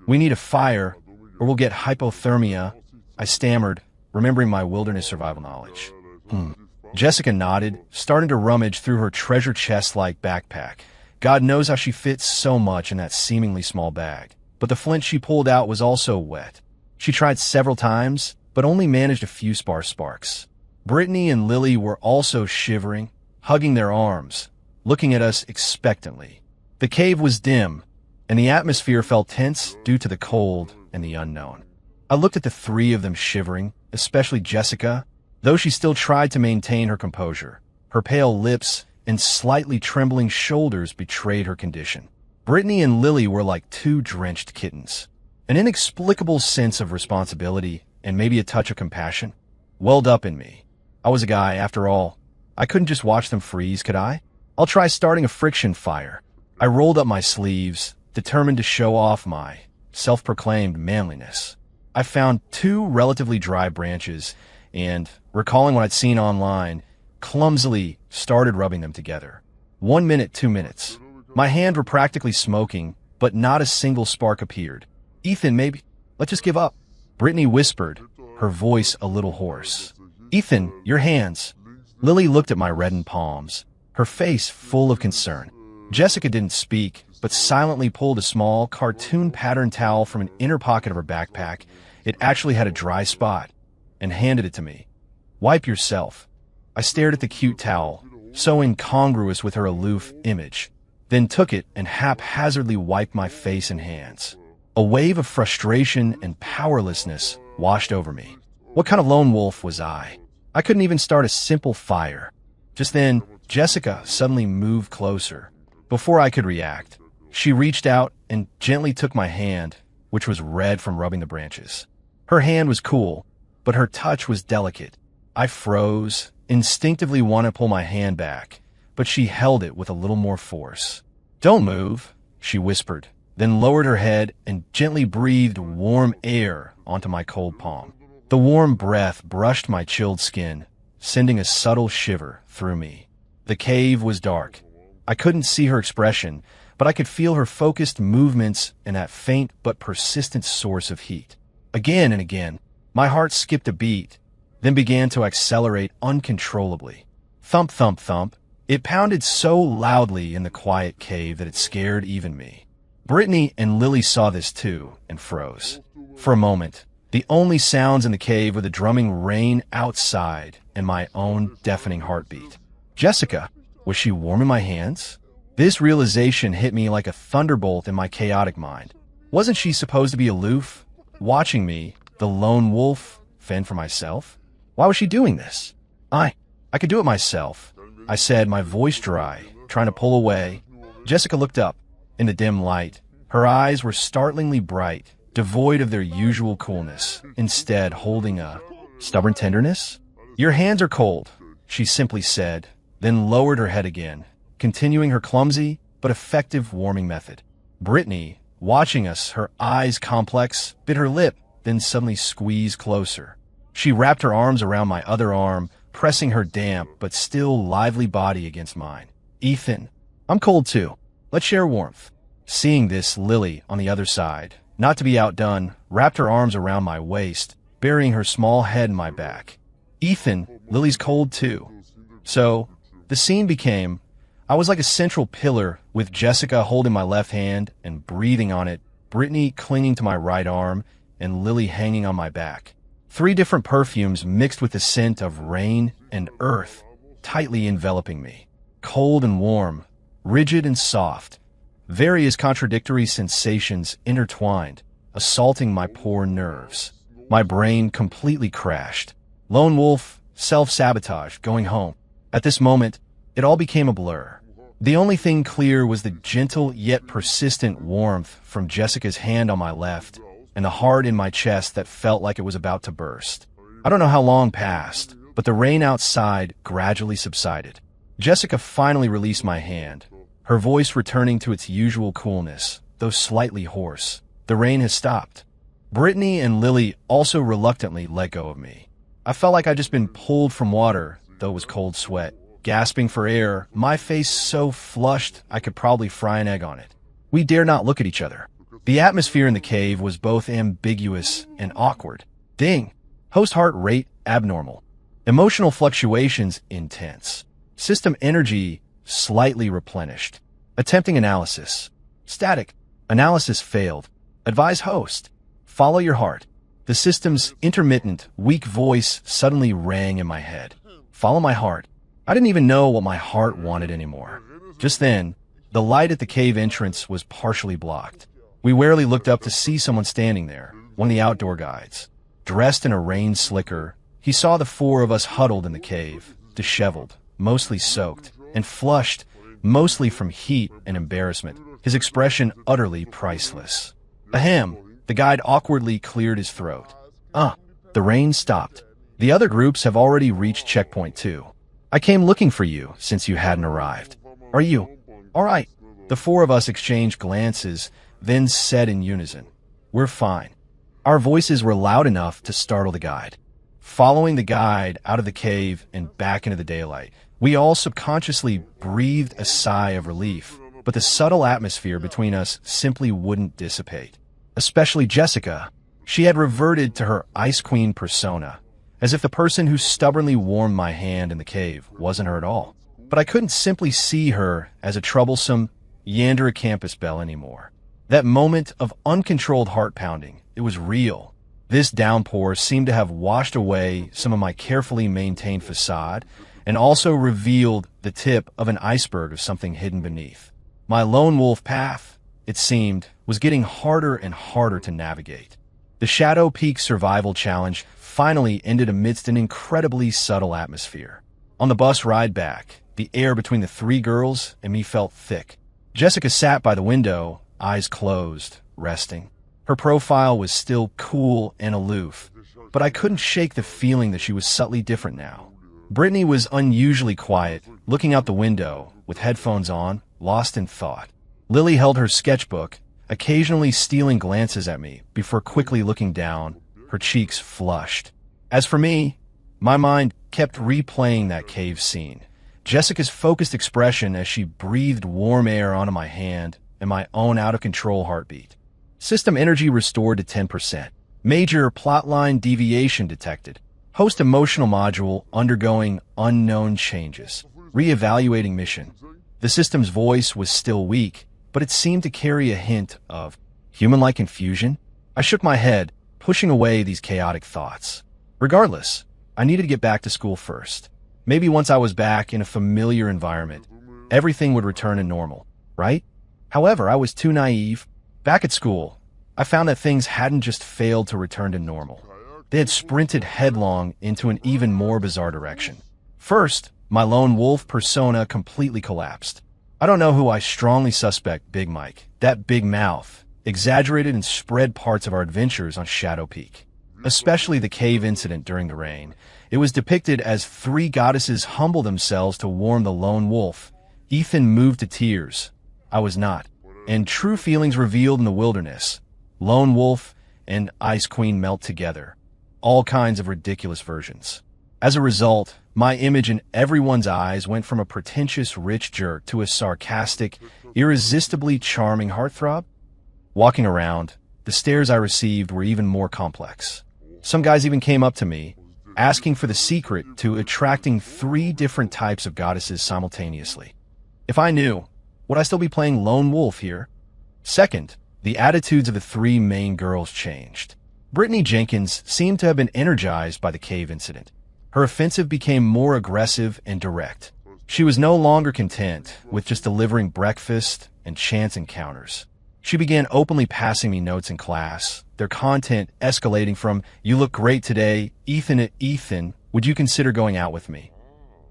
We need a fire, or we'll get hypothermia," I stammered, remembering my wilderness survival knowledge. Jessica nodded, starting to rummage through her treasure chest-like backpack. God knows how she fits so much in that seemingly small bag. But the flint she pulled out was also wet. She tried several times, but only managed a few sparse sparks. Brittany and Lily were also shivering, hugging their arms, looking at us expectantly. The cave was dim, and the atmosphere felt tense due to the cold and the unknown. I looked at the 3 of them shivering, especially Jessica, though she still tried to maintain her composure. Her pale lips and slightly trembling shoulders betrayed her condition. Brittany and Lily were like 2 drenched kittens. An inexplicable sense of responsibility and maybe a touch of compassion welled up in me. I was a guy, after all. I couldn't just watch them freeze, could I? I'll try starting a friction fire. I rolled up my sleeves, determined to show off my self-proclaimed manliness. I found 2 relatively dry branches and, recalling what I'd seen online, clumsily started rubbing them together. 1 minute, 2 minutes. My hands were practically smoking, but not a single spark appeared. "Ethan, maybe, let's just give up," Brittany whispered, her voice a little hoarse. "Ethan, your hands." Lily looked at my reddened palms. her face full of concern. Jessica didn't speak, but silently pulled a small, cartoon-patterned towel from an inner pocket of her backpack. It actually had a dry spot, and handed it to me. "Wipe yourself." I stared at the cute towel, so incongruous with her aloof image, then took it and haphazardly wiped my face and hands. A wave of frustration and powerlessness washed over me. What kind of lone wolf was I? I couldn't even start a simple fire. Just then, Jessica suddenly moved closer. Before I could react, she reached out and gently took my hand, which was red from rubbing the branches. Her hand was cool, but her touch was delicate. I froze, instinctively wanted to pull my hand back, but she held it with a little more force. "Don't move," she whispered, then lowered her head and gently breathed warm air onto my cold palm. The warm breath brushed my chilled skin, sending a subtle shiver through me. The cave was dark. I couldn't see her expression, but I could feel her focused movements and that faint but persistent source of heat. Again and again, my heart skipped a beat, then began to accelerate uncontrollably. Thump, thump, thump. It pounded so loudly in the quiet cave that it scared even me. Brittany and Lily saw this too and froze. For a moment, the only sounds in the cave were the drumming rain outside and my own deafening heartbeat. Jessica, was she warming my hands? This realization hit me like a thunderbolt in my chaotic mind. Wasn't she supposed to be aloof, watching me, the lone wolf, fend for myself? Why was she doing this? I could do it myself, I said, my voice dry, trying to pull away. Jessica looked up. In the dim light, her eyes were startlingly bright, devoid of their usual coolness, instead holding a stubborn tenderness. "Your hands are cold," she simply said, then lowered her head again, continuing her clumsy but effective warming method. Brittany, watching us, her eyes complex, bit her lip, then suddenly squeezed closer. She wrapped her arms around my other arm, pressing her damp but still lively body against mine. "Ethan, I'm cold too. Let's share warmth." Seeing this, Lily, on the other side, not to be outdone, wrapped her arms around my waist, burying her small head in my back. "Ethan, Lily's cold too." So, the scene became, I was like a central pillar, with Jessica holding my left hand and breathing on it, Brittany clinging to my right arm, and Lily hanging on my back. 3 different perfumes mixed with the scent of rain and earth, tightly enveloping me. Cold and warm, rigid and soft, various contradictory sensations intertwined, assaulting my poor nerves. My brain completely crashed. Lone wolf, self-sabotage, going home. At this moment, it all became a blur. The only thing clear was the gentle yet persistent warmth from Jessica's hand on my left, and the heart in my chest that felt like it was about to burst. I don't know how long passed, but the rain outside gradually subsided. Jessica finally released my hand, her voice returning to its usual coolness, though slightly hoarse. "The rain has stopped." Brittany and Lily also reluctantly let go of me. I felt like I'd just been pulled from water, though it was cold sweat. Gasping for air, my face so flushed I could probably fry an egg on it. We dared not look at each other. The atmosphere in the cave was both ambiguous and awkward. Ding! Host heart rate abnormal. Emotional fluctuations intense. System energy slightly replenished. Attempting analysis. Static. Analysis failed. Advise host. Follow your heart. The system's intermittent, weak voice suddenly rang in my head. Follow my heart. I didn't even know what my heart wanted anymore. Just then, the light at the cave entrance was partially blocked. We warily looked up to see someone standing there, one of the outdoor guides. Dressed in a rain slicker, he saw the 4 of us huddled in the cave, disheveled, mostly soaked, and flushed, mostly from heat and embarrassment, his expression utterly priceless. Ahem, the guide awkwardly cleared his throat. The rain stopped. The other groups have already reached checkpoint 2. I came looking for you since you hadn't arrived. Are you all right? The 4 of us exchanged glances, then said in unison, "We're fine." Our voices were loud enough to startle the guide. Following the guide out of the cave and back into the daylight, we all subconsciously breathed a sigh of relief, but the subtle atmosphere between us simply wouldn't dissipate. Especially Jessica. She had reverted to her Ice Queen persona, as if the person who stubbornly warmed my hand in the cave wasn't her at all. but I couldn't simply see her as a troublesome Yandere campus belle anymore. That moment of uncontrolled heart pounding, it was real. This downpour seemed to have washed away some of my carefully maintained facade and also revealed the tip of an iceberg of something hidden beneath. My lone wolf path, it seemed, was getting harder and harder to navigate. The Shadow Peak Survival Challenge finally ended amidst an incredibly subtle atmosphere. On the bus ride back, the air between the three girls and me felt thick. Jessica sat by the window, eyes closed, resting. Her profile was still cool and aloof, but I couldn't shake the feeling that she was subtly different now. Brittany was unusually quiet, looking out the window, with headphones on, lost in thought. Lily held her sketchbook, occasionally stealing glances at me before quickly looking down, her cheeks flushed. As for me, my mind kept replaying that cave scene. Jessica's focused expression as she breathed warm air onto my hand and my own out-of-control heartbeat. System energy restored to 10%. Major plotline deviation detected. Host emotional module undergoing unknown changes. Reevaluating mission. The system's voice was still weak, but it seemed to carry a hint of human-like confusion. I shook my head, pushing away these chaotic thoughts. Regardless, I needed to get back to school first. Maybe once I was back in a familiar environment, everything would return to normal, right? However, I was too naive. Back at school, I found that things hadn't just failed to return to normal. They had sprinted headlong into an even more bizarre direction. First, my lone wolf persona completely collapsed. I don't know who I strongly suspect Big Mike, that big mouth, exaggerated and spread parts of our adventures on Shadow Peak. Especially the cave incident during the rain. It was depicted as three goddesses humble themselves to warm the lone wolf. Ethan moved to tears. I was not. And true feelings revealed in the wilderness. Lone wolf and Ice Queen melt together. All kinds of ridiculous versions. As a result, my image in everyone's eyes went from a pretentious rich jerk to a sarcastic, irresistibly charming heartthrob. Walking around, the stares I received were even more complex. Some guys even came up to me, asking for the secret to attracting three different types of goddesses simultaneously. If I knew, would I still be playing lone wolf here? Second, the attitudes of the three main girls changed. Brittany Jenkins seemed to have been energized by the cave incident. Her offensive became more aggressive and direct. She was no longer content with just delivering breakfast and chance encounters. She began openly passing me notes in class, their content escalating from, "You look great today, Ethan, would you consider going out with me?"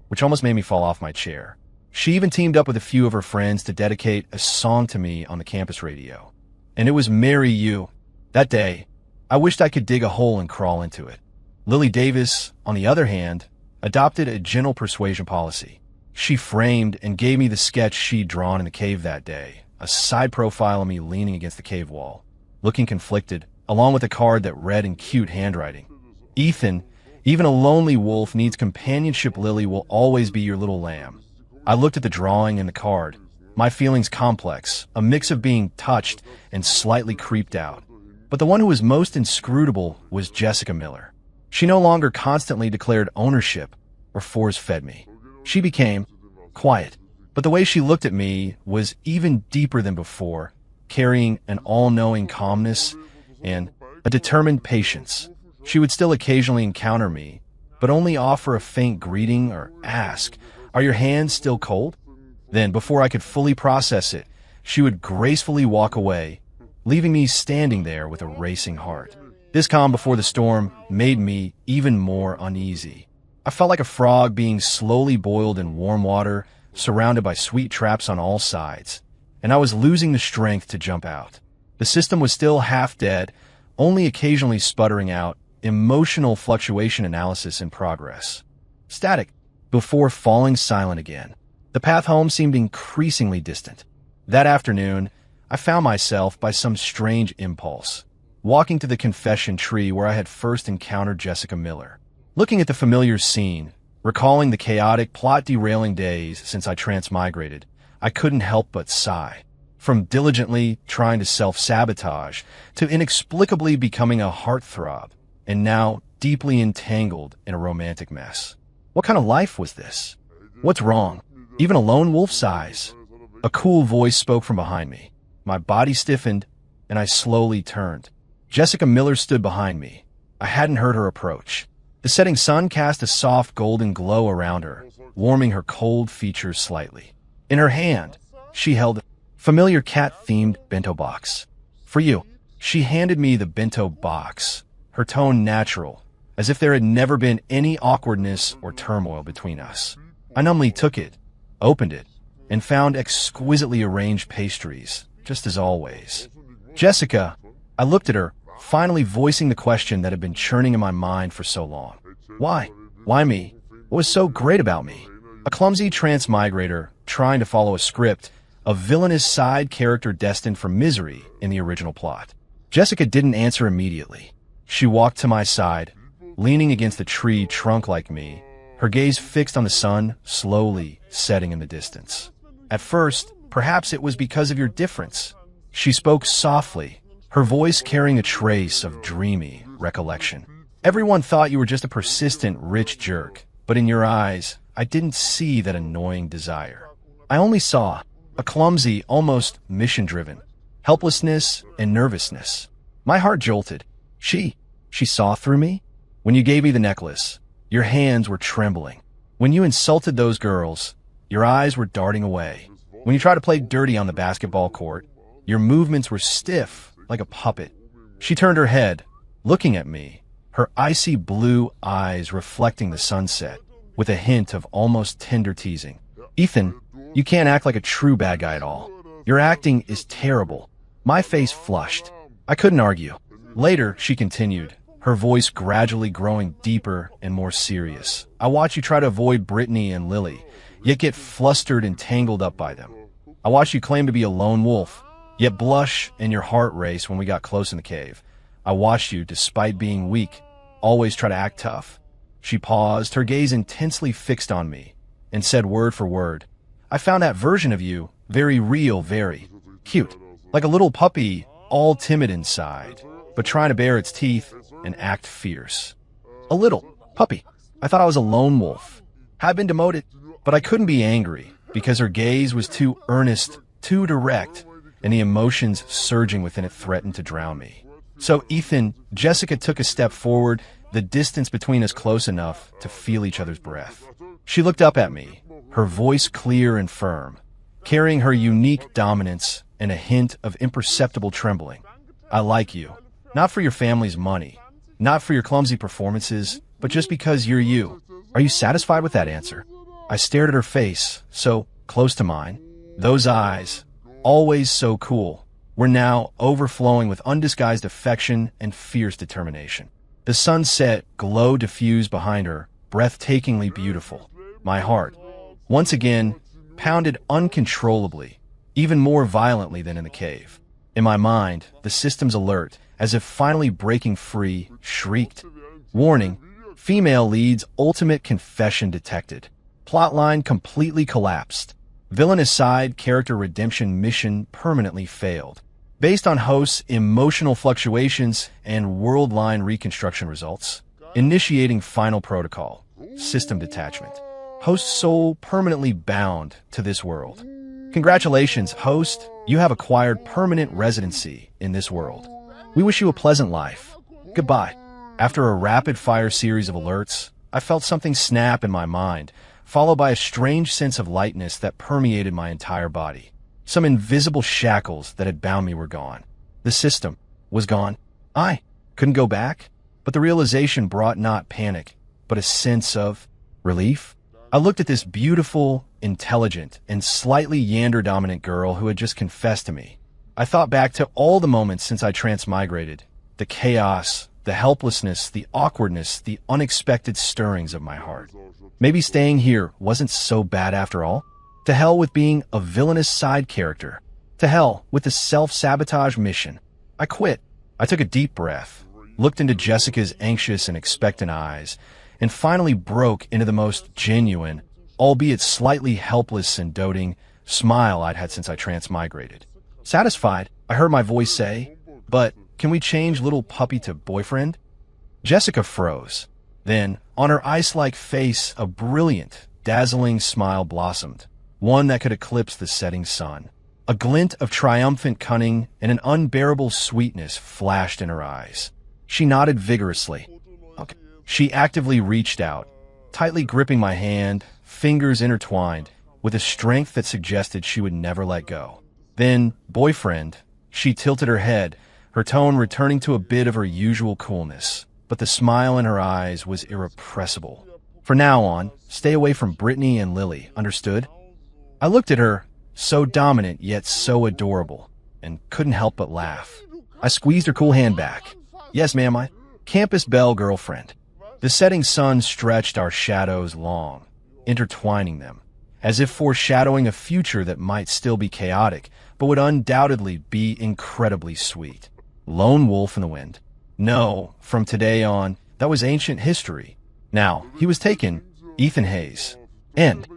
Which almost made me fall off my chair. She even teamed up with a few of her friends to dedicate a song to me on the campus radio. And it was "Marry You." That day, I wished I could dig a hole and crawl into it. Lily Davis, on the other hand, adopted a gentle persuasion policy. She framed and gave me the sketch she'd drawn in the cave that day, a side profile of me leaning against the cave wall, looking conflicted, along with a card that read in cute handwriting. "Ethan, even a lonely wolf needs companionship. Lily will always be your little lamb." I looked at the drawing and the card, my feelings complex, a mix of being touched and slightly creeped out. But the one who was most inscrutable was Jessica Miller. She no longer constantly declared ownership or force-fed me. She became quiet, but the way she looked at me was even deeper than before, carrying an all-knowing calmness and a determined patience. She would still occasionally encounter me, but only offer a faint greeting or ask, "Are your hands still cold?" Then, before I could fully process it, she would gracefully walk away, leaving me standing there with a racing heart. This calm before the storm made me even more uneasy. I felt like a frog being slowly boiled in warm water, surrounded by sweet traps on all sides, and I was losing the strength to jump out. The system was still half dead, only occasionally sputtering out emotional fluctuation analysis in progress. Static, before falling silent again. The path home seemed increasingly distant. That afternoon, I found myself, by some strange impulse, walking to the confession tree where I had first encountered Jessica Miller. Looking at the familiar scene, recalling the chaotic, plot-derailing days since I transmigrated, I couldn't help but sigh. From diligently trying to self-sabotage to inexplicably becoming a heartthrob, and now deeply entangled in a romantic mess. What kind of life was this? What's wrong? Even a lone wolf's size. A cool voice spoke from behind me. My body stiffened, and I slowly turned. Jessica Miller stood behind me. I hadn't heard her approach. The setting sun cast a soft golden glow around her, warming her cold features slightly. In her hand, she held a familiar cat-themed bento box. For you. She handed me the bento box, her tone natural, as if there had never been any awkwardness or turmoil between us. I numbly took it, opened it, and found exquisitely arranged pastries, just as always. Jessica, I looked at her, finally voicing the question that had been churning in my mind for so long. Why? Why me? What was so great about me? A clumsy transmigrator trying to follow a script, a villainous side character destined for misery in the original plot. Jessica didn't answer immediately. She walked to my side, leaning against the tree trunk like me, her gaze fixed on the sun slowly setting in the distance. At first, perhaps it was because of your difference. She spoke softly, her voice carrying a trace of dreamy recollection. Everyone thought you were just a persistent, rich jerk, but in your eyes, I didn't see that annoying desire. I only saw a clumsy, almost mission-driven, helplessness and nervousness. My heart jolted. She saw through me? When you gave me the necklace, your hands were trembling. When you insulted those girls, your eyes were darting away. When you tried to play dirty on the basketball court, your movements were stiff like a puppet. She turned her head, looking at me, her icy blue eyes reflecting the sunset, with a hint of almost tender teasing. Ethan, you can't act like a true bad guy at all. Your acting is terrible. My face flushed. I couldn't argue. Later, she continued, her voice gradually growing deeper and more serious. I watched you try to avoid Brittany and Lily, yet get flustered and tangled up by them. I watched you claim to be a lone wolf, yet blush and your heart race when we got close in the cave. I watched you, despite being weak, always try to act tough. She paused, her gaze intensely fixed on me, and said word for word, I found that version of you very real, very cute, like a little puppy, all timid inside, but trying to bare its teeth and act fierce. A little puppy. I thought I was a lone wolf. Had been demoted, but I couldn't be angry because her gaze was too earnest, too direct, and the emotions surging within it threatened to drown me. So, Ethan, Jessica took a step forward, the distance between us close enough to feel each other's breath. She looked up at me, her voice clear and firm, carrying her unique dominance and a hint of imperceptible trembling. I like you, not for your family's money, not for your clumsy performances, but just because you're you. Are you satisfied with that answer? I stared at her face, so close to mine. Those eyes, always so cool, were now overflowing with undisguised affection and fierce determination. The sunset glow diffused behind her, breathtakingly beautiful. My heart, once again, pounded uncontrollably, even more violently than in the cave. In my mind, the system's alert, as if finally breaking free, shrieked. Warning, female lead's ultimate confession detected. Plotline completely collapsed. Villainous side character redemption mission permanently failed. Based on host's emotional fluctuations and world line reconstruction results, initiating final protocol, system detachment. Host's soul permanently bound to this world. Congratulations, host. You have acquired permanent residency in this world. We wish you a pleasant life. Goodbye. After a rapid-fire series of alerts, I felt something snap in my mind, followed by a strange sense of lightness that permeated my entire body. Some invisible shackles that had bound me were gone. The system was gone. I couldn't go back, but the realization brought not panic, but a sense of relief. I looked at this beautiful, intelligent, and slightly yander-dominant girl who had just confessed to me. I thought back to all the moments since I transmigrated, the chaos, the helplessness, the awkwardness, the unexpected stirrings of my heart. Maybe staying here wasn't so bad after all. To hell with being a villainous side character. To hell with the self-sabotage mission. I quit. I took a deep breath, looked into Jessica's anxious and expectant eyes, and finally broke into the most genuine, albeit slightly helpless and doting, smile I'd had since I transmigrated. Satisfied, I heard my voice say, but can we change little puppy to boyfriend? Jessica froze. Then, on her ice-like face, a brilliant, dazzling smile blossomed. one that could eclipse the setting sun. A glint of triumphant cunning and an unbearable sweetness flashed in her eyes. She nodded vigorously. Okay. She actively reached out, tightly gripping my hand, fingers intertwined, with a strength that suggested she would never let go. Then, boyfriend, she tilted her head, her tone returning to a bit of her usual coolness, but the smile in her eyes was irrepressible. From now on, stay away from Brittany and Lily, understood? I looked at her, so dominant yet so adorable, and couldn't help but laugh. I squeezed her cool hand back. Yes, ma'am, my campus belle girlfriend. The setting sun stretched our shadows long, intertwining them, as if foreshadowing a future that might still be chaotic, but would undoubtedly be incredibly sweet. Lone wolf in the wind. No, from today on, that was ancient history. Now, he was taken, Ethan Hayes. End.